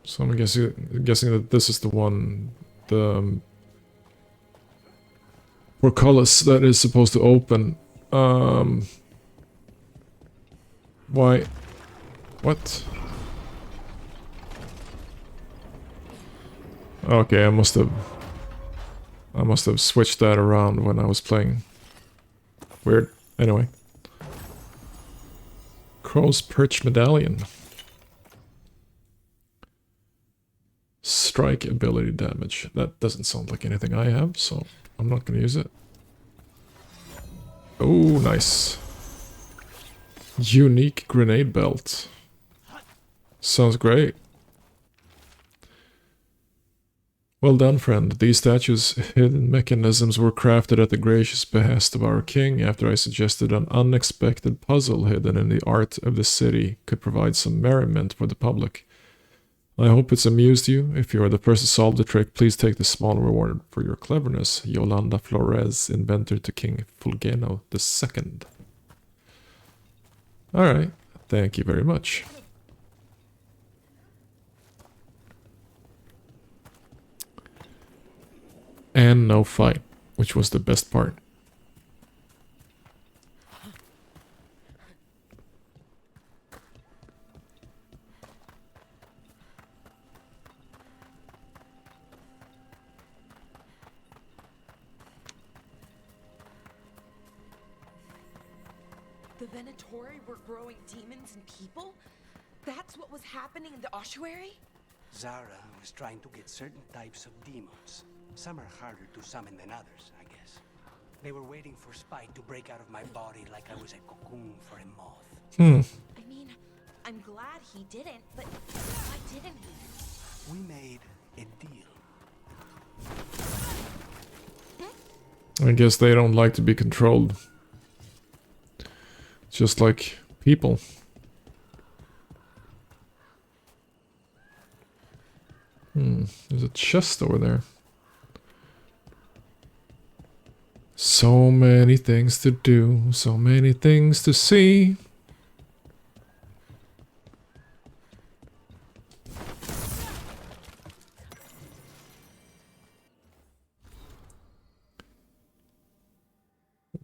So I'm guessing that this is the one, the portcullis that is supposed to open. Why? What? Okay, I must have switched that around when I was playing. Weird. Anyway. Crow's Perch Medallion. Strike ability damage. That doesn't sound like anything I have, so I'm not gonna use it. Oh, nice. Unique grenade belt. Sounds great. Well done, friend. These statues' hidden mechanisms were crafted at the gracious behest of our king after I suggested an unexpected puzzle hidden in the art of the city could provide some merriment for the public. I hope it's amused you. If you are the first to solve the trick, please take the small reward for your cleverness. Yolanda Flores, inventor to King Fulgeno II. Alright, thank you very much. And no fight, which was the best part. The Venatori were growing demons and people? That's what was happening in the ossuary? Zara was trying to get certain types of demons. Some are harder to summon than others, I guess. They were waiting for Spite to break out of my body like I was a cocoon for a moth. I mean, I'm glad he didn't, but why didn't he? We made a deal. I guess they don't like to be controlled. Just like people. There's a chest over there. So many things to do, so many things to see.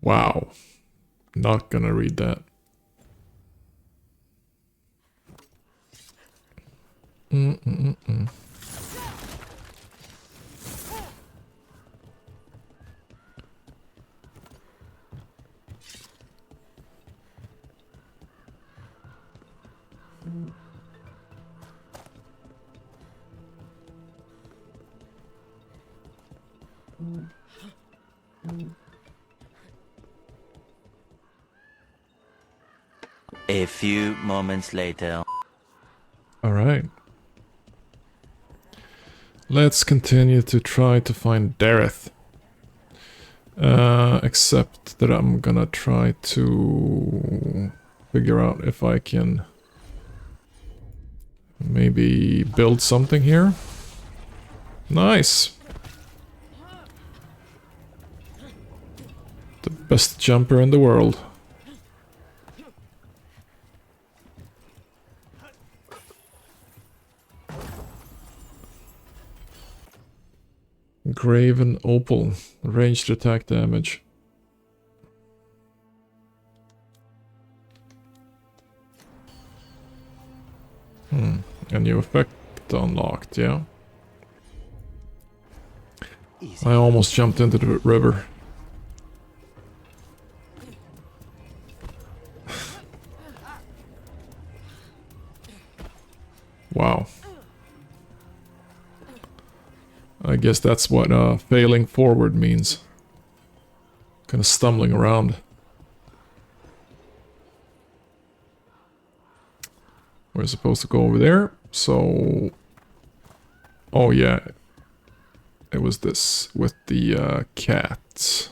Wow. Not gonna read that. A few moments later. Alright. Let's continue to try to find Dareth. Except that I'm gonna try to figure out if I can maybe build something here. Nice! The best jumper in the world. Graven Opal, ranged attack damage. A new effect unlocked, yeah. I almost jumped into the river. Wow. I guess that's what failing forward means. Kind of stumbling around. We're supposed to go over there, so... Oh yeah. It was this with the cats.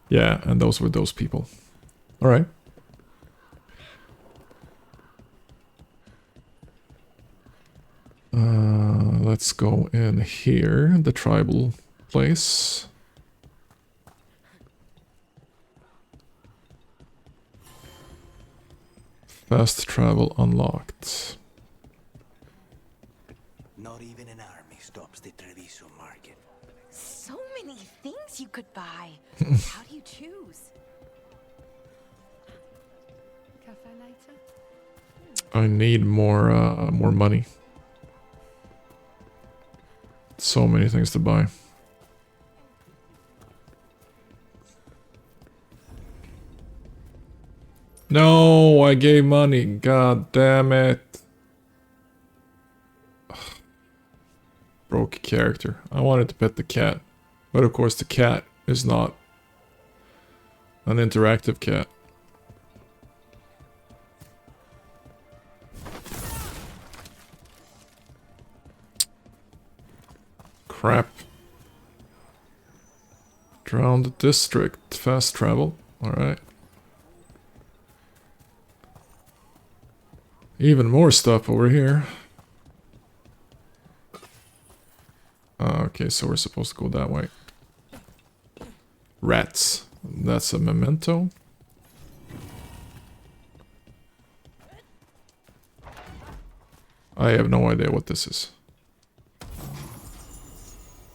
Yeah, and those were those people. Alright. Let's go in here, the tribal place. Fast travel unlocked. Not even an army stops the Treviso market. So many things you could buy. How do you choose? Cafe later? I need more money. So many things to buy. No, I gave money. God damn it. Broke character. I wanted to pet the cat. But of course the cat is not an interactive cat. Crap. Drown the district. Fast travel. Alright. Even more stuff over here. Okay, so we're supposed to go that way. Rats. That's a memento. I have no idea what this is.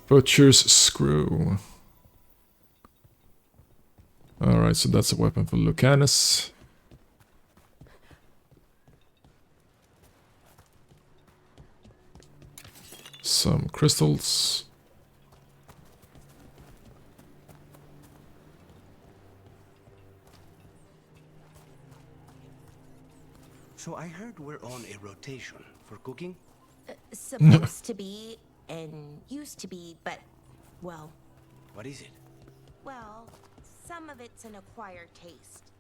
Butcher's Screw. Alright, so that's a weapon for Lucanus. Some crystals. So I heard we're on a rotation for cooking? Supposed to be, and used to be, but, well... What is it? Well, some of it's an acquired taste.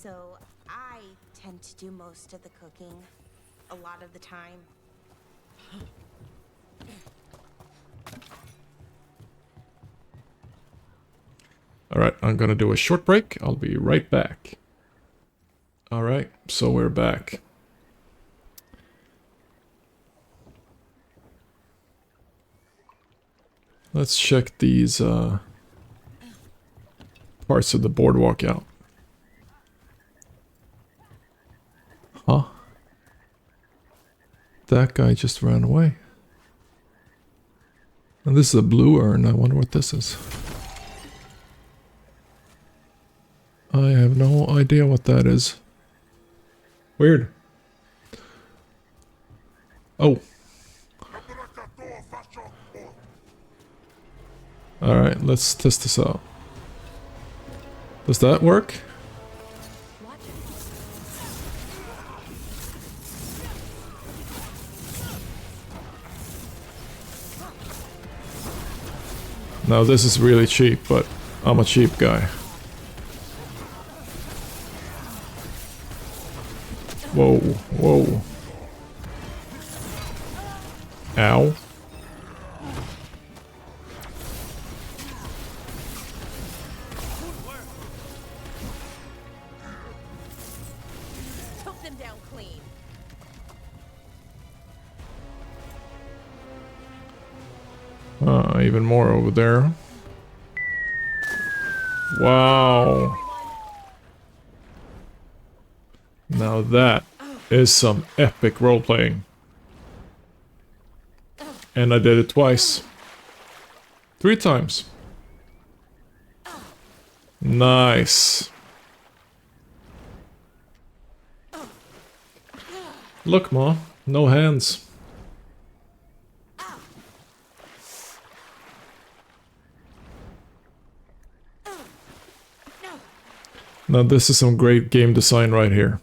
So I tend to do most of the cooking, a lot of the time. Alright, I'm gonna do a short break. I'll be right back. Alright, so we're back. Let's check these parts of the boardwalk out. Huh? That guy just ran away. And this is a blue urn. I wonder what this is. I have no idea what that is. Weird. Oh. Alright, let's test this out. Does that work? Now this is really cheap, but I'm a cheap guy. Whoa, whoa. Ow. Took them down clean. Even more over there. Wow. Now that is some epic role-playing. And I did it twice. 3 times. Nice. Look, Ma. No hands. Now this is some great game design right here.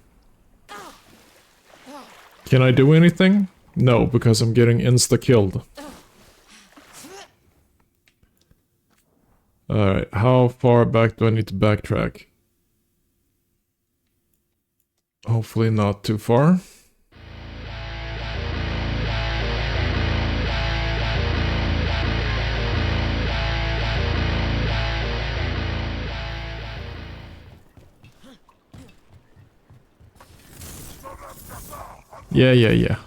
Can I do anything? No, because I'm getting insta-killed. Alright, how far back do I need to backtrack? Hopefully not too far. Yeah.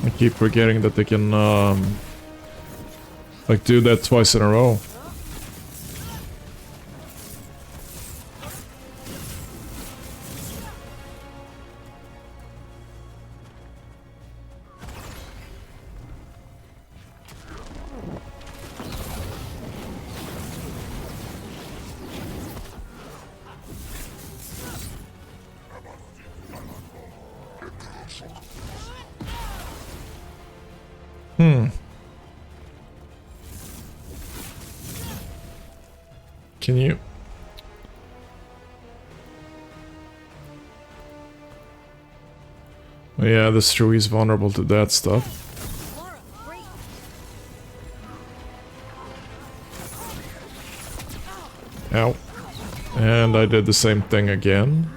I keep forgetting that they can, like, do that twice in a row. Can you? Yeah, that's true, he's vulnerable to that stuff. Ow. And I did the same thing again.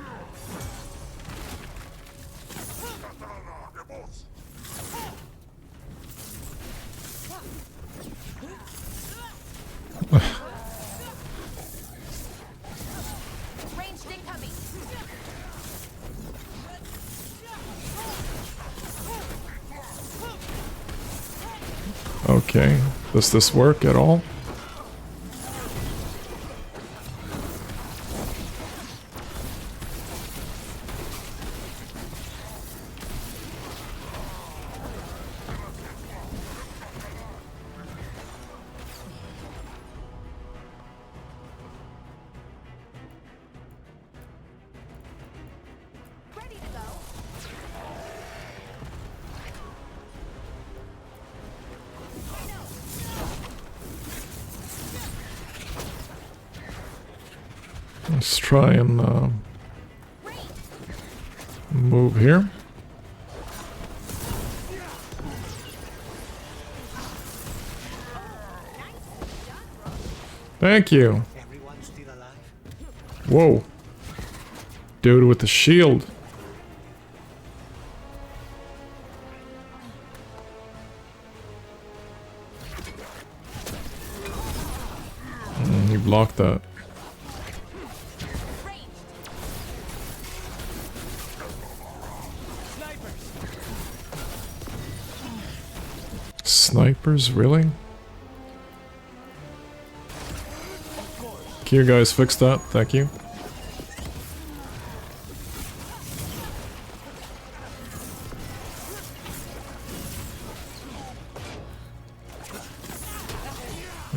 Okay, does this work at all? Let's try and move here. Thank you. Everyone still alive? Whoa. Dude with the shield. He blocked that. Snipers, really? Can you guys fix that? Thank you.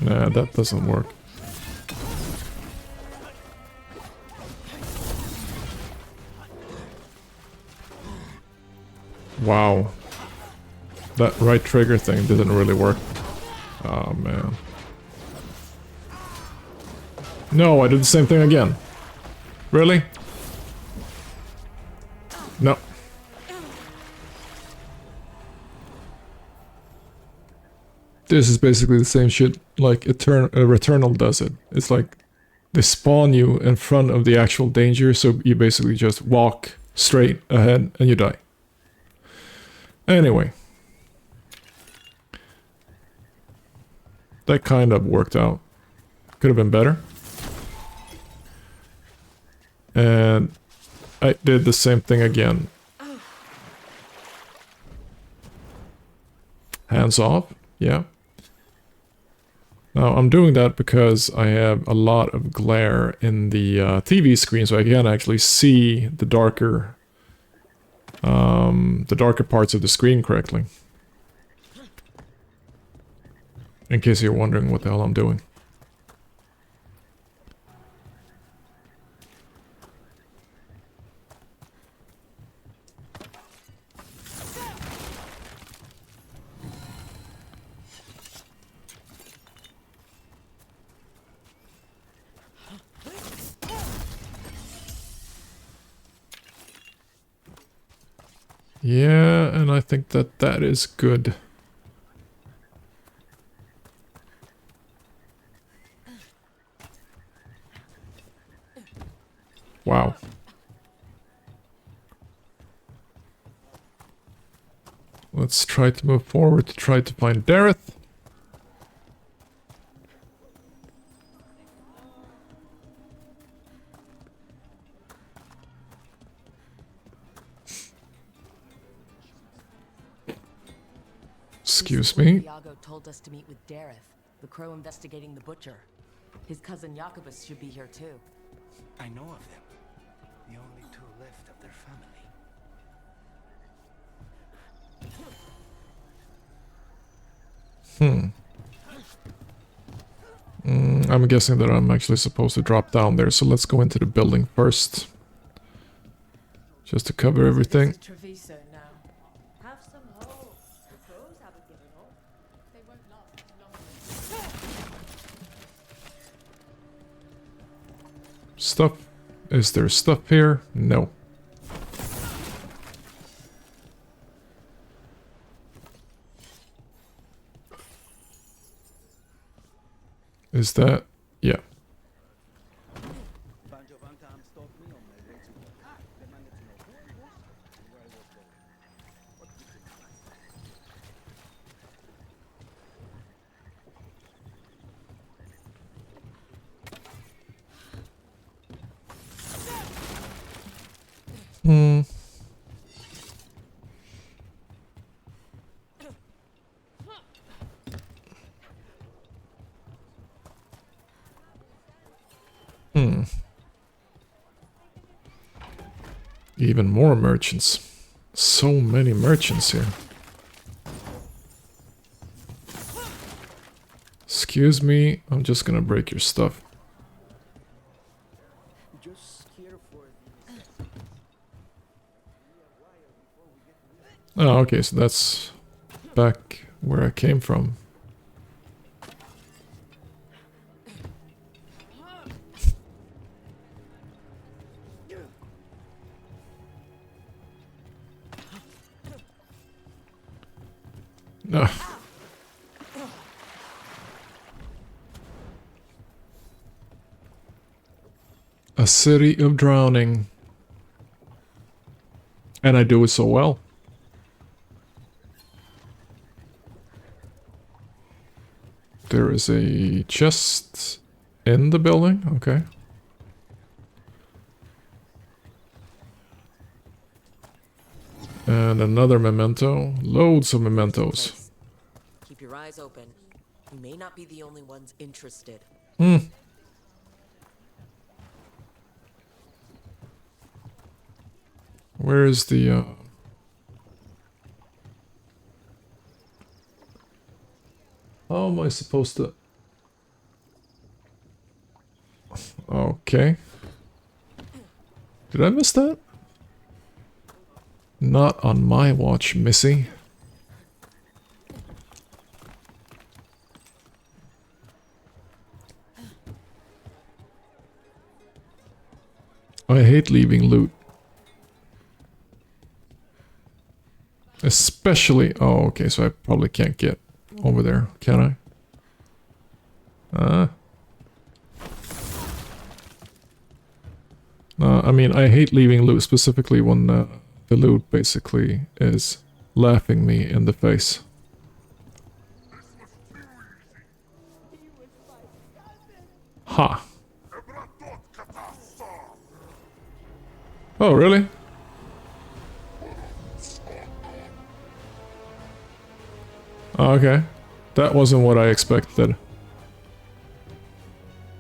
Nah, that doesn't work. Wow. That right trigger thing didn't really work. Oh man. No, I did the same thing again. Really? No. This is basically the same shit like Returnal does it. It's like they spawn you in front of the actual danger, so you basically just walk straight ahead and you die. Anyway. That kind of worked out. Could have been better. And I did the same thing again. Hands off, yeah. Now I'm doing that because I have a lot of glare in the TV screen, so I can actually see the darker parts of the screen correctly. In case you're wondering what the hell I'm doing. Yeah, and I think that that is good. Wow. Let's try to move forward to try to find Dareth. Excuse me. Iago told us to meet with Dareth, the crow investigating the butcher. His cousin Jacobus should be here too. I know of them. The only two left of their family. I'm guessing that I'm actually supposed to drop down there, so let's go into the building first. Just to cover everything. Stuff. Is there stuff here? No. Is that? Yeah. Even more merchants. So many merchants here. Excuse me, I'm just gonna break your stuff. Oh, okay, so that's back where I came from. A city of drowning. And I do it so well. There is a chest in the building, okay. And another memento. Loads of mementos. Keep your eyes open. We may not be the only ones interested. Hmm. Where is the, How am I supposed to... Okay. Did I miss that? Not on my watch, Missy. I hate leaving loot. Especially... Oh, okay, so I probably can't get over there, can I? I mean, I hate leaving loot, specifically when the loot basically is laughing me in the face. Ha! Oh, really? Okay. That wasn't what I expected.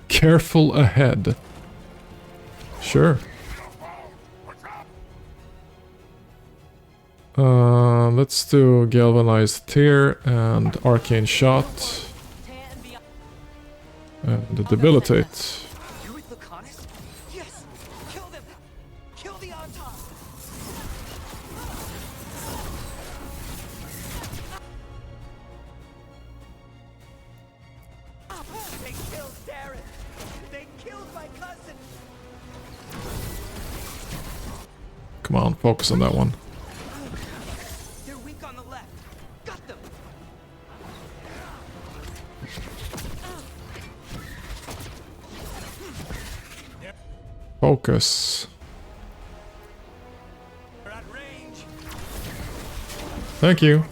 Careful ahead. Sure. Let's do galvanized tear and arcane shot. And debilitate. Come on, focus on that one. They're weak on the left. Got them. Focus. Thank you.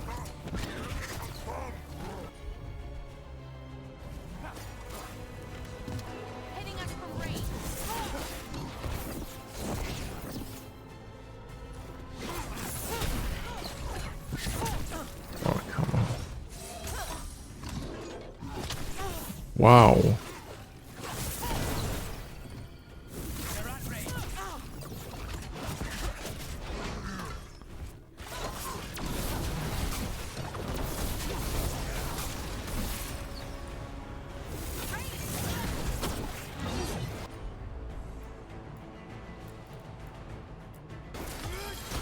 Wow.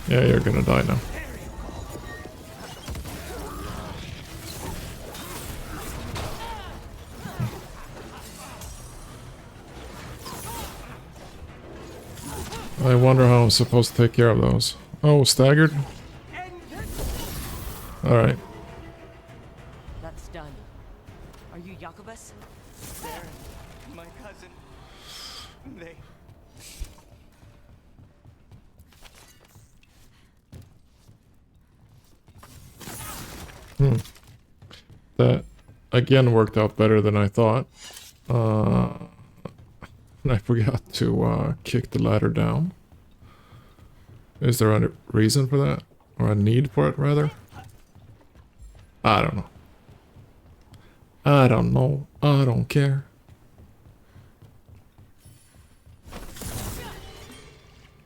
Yeah, you're gonna die now. I wonder how I'm supposed to take care of those. Oh, staggered? Alright. That's done. Are you Jacobus? They're my cousin. They... That, again, worked out better than I thought. I forgot to kick the ladder down. Is there a reason for that? Or a need for it, rather? I don't know. I don't know. I don't care.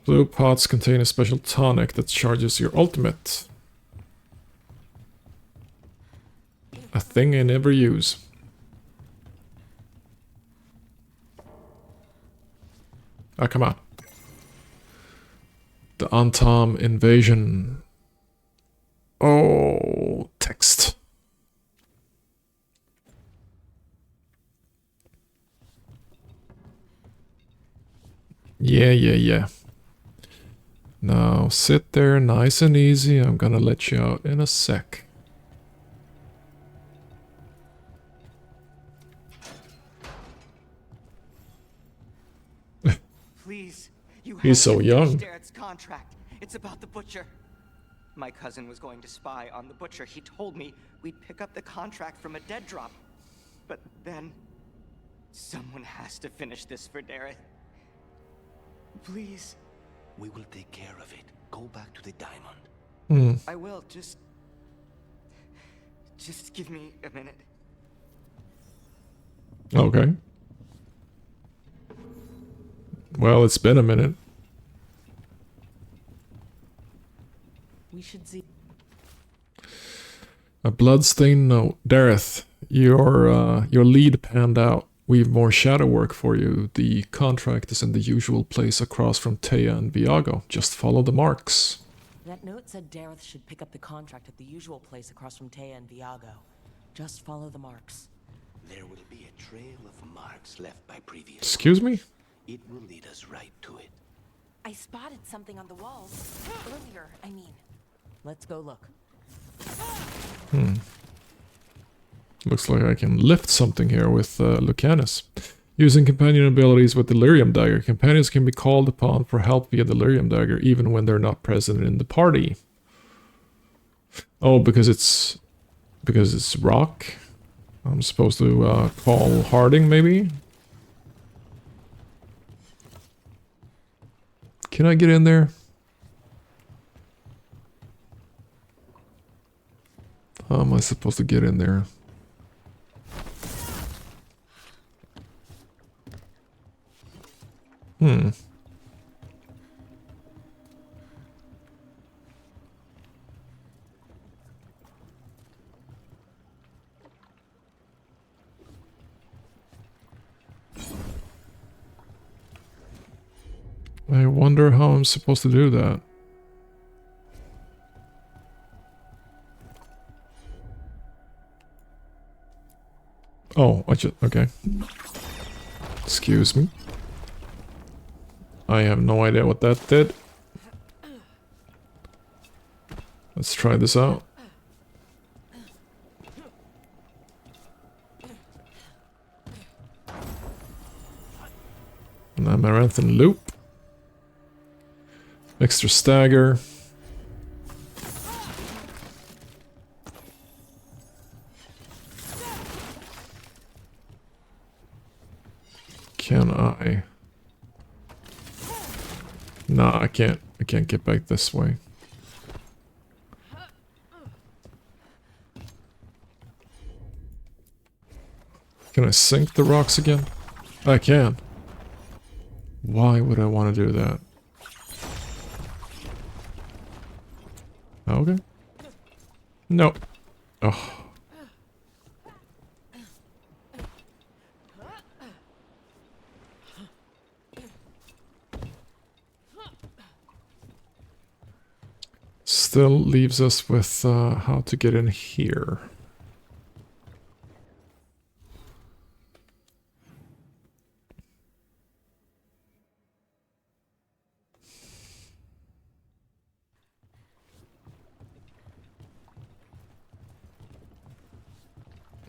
Blue pots contain a special tonic that charges your ultimate. A thing I never use. Ah, come on. The Antam invasion. Oh, text. Yeah. Now sit there nice and easy. I'm gonna let you out in a sec. He's so young. Dareth's contract. It's about the butcher. My cousin was going to spy on the butcher. He told me we'd pick up the contract from a dead drop. But then someone has to finish this for Dareth. Please. We will take care of it. Go back to the diamond. I will. Just give me a minute. Okay. Well, it's been a minute. We should see. A bloodstained note. Dareth, your lead panned out. We've more shadow work for you. The contract is in the usual place across from Thea and Viago. Just follow the marks. That note said Dareth should pick up the contract at the usual place across from Thea and Viago. Just follow the marks. There will be a trail of marks left by previous. Excuse me? It will lead us right to it. I spotted something on the walls. Earlier, I mean. Let's go look. Looks like I can lift something here with Lucanus. Using companion abilities with Delirium Dagger, companions can be called upon for help via Delirium Dagger even when they're not present in the party. Oh, because it's rock? I'm supposed to call Harding, maybe? Can I get in there? How am I supposed to get in there? I wonder how I'm supposed to do that. Oh, okay. Excuse me. I have no idea what that did. Let's try this out. An Amaranthan loop. Extra stagger. Can I? No, I can't. I can't get back this way. Can I sink the rocks again? I can. Why would I want to do that? Okay. Nope. Oh. Still leaves us with how to get in here.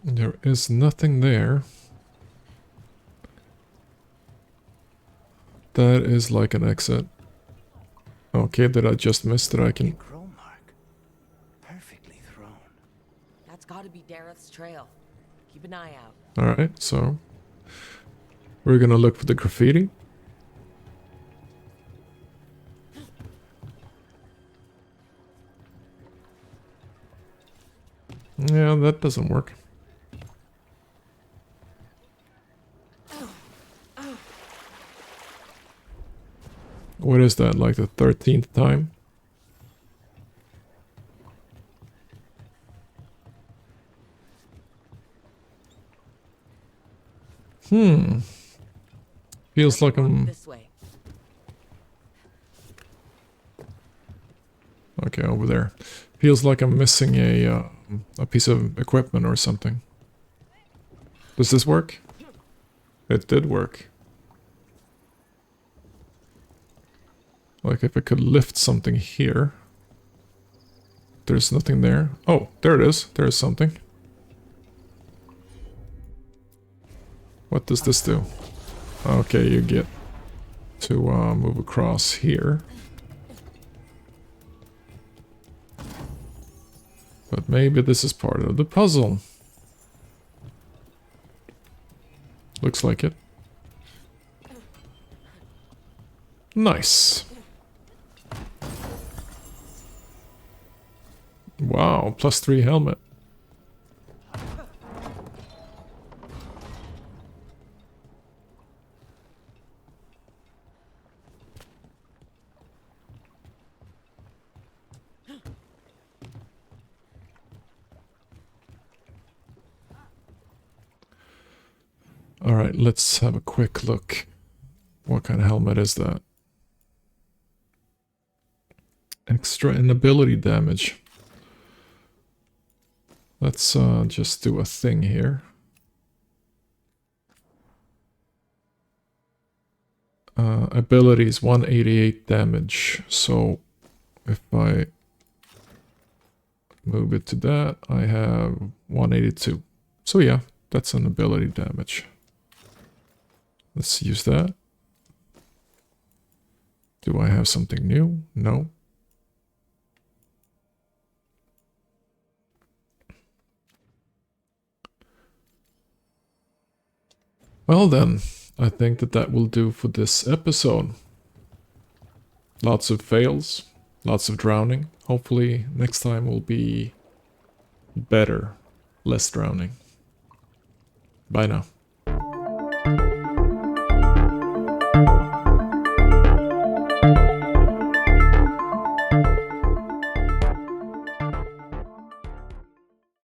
There is nothing there. That is like an exit. Okay, did I just miss that I can... Crow mark. Perfectly thrown. That's gotta be Dareth's trail. Keep an eye out. Alright, so... we're gonna look for the graffiti. Yeah, that doesn't work. What is that, like the 13th time? Feels like I'm... This way. Okay, over there. Feels like I'm missing a piece of equipment or something. Does this work? It did work. Like if I could lift something here. There's nothing there. Oh, there it is. There's something. What does this do? Okay, you get to move across here. But maybe this is part of the puzzle. Looks like it. Nice. Wow, +3 helmet. Alright, let's have a quick look. What kind of helmet is that? Extra inability damage. Let's just do a thing here. Abilities 188 damage. So if I move it to that, I have 182. So yeah, that's an ability damage. Let's use that. Do I have something new? No. Well then, I think that will do for this episode. Lots of fails, lots of drowning. Hopefully next time will be better, less drowning. Bye now.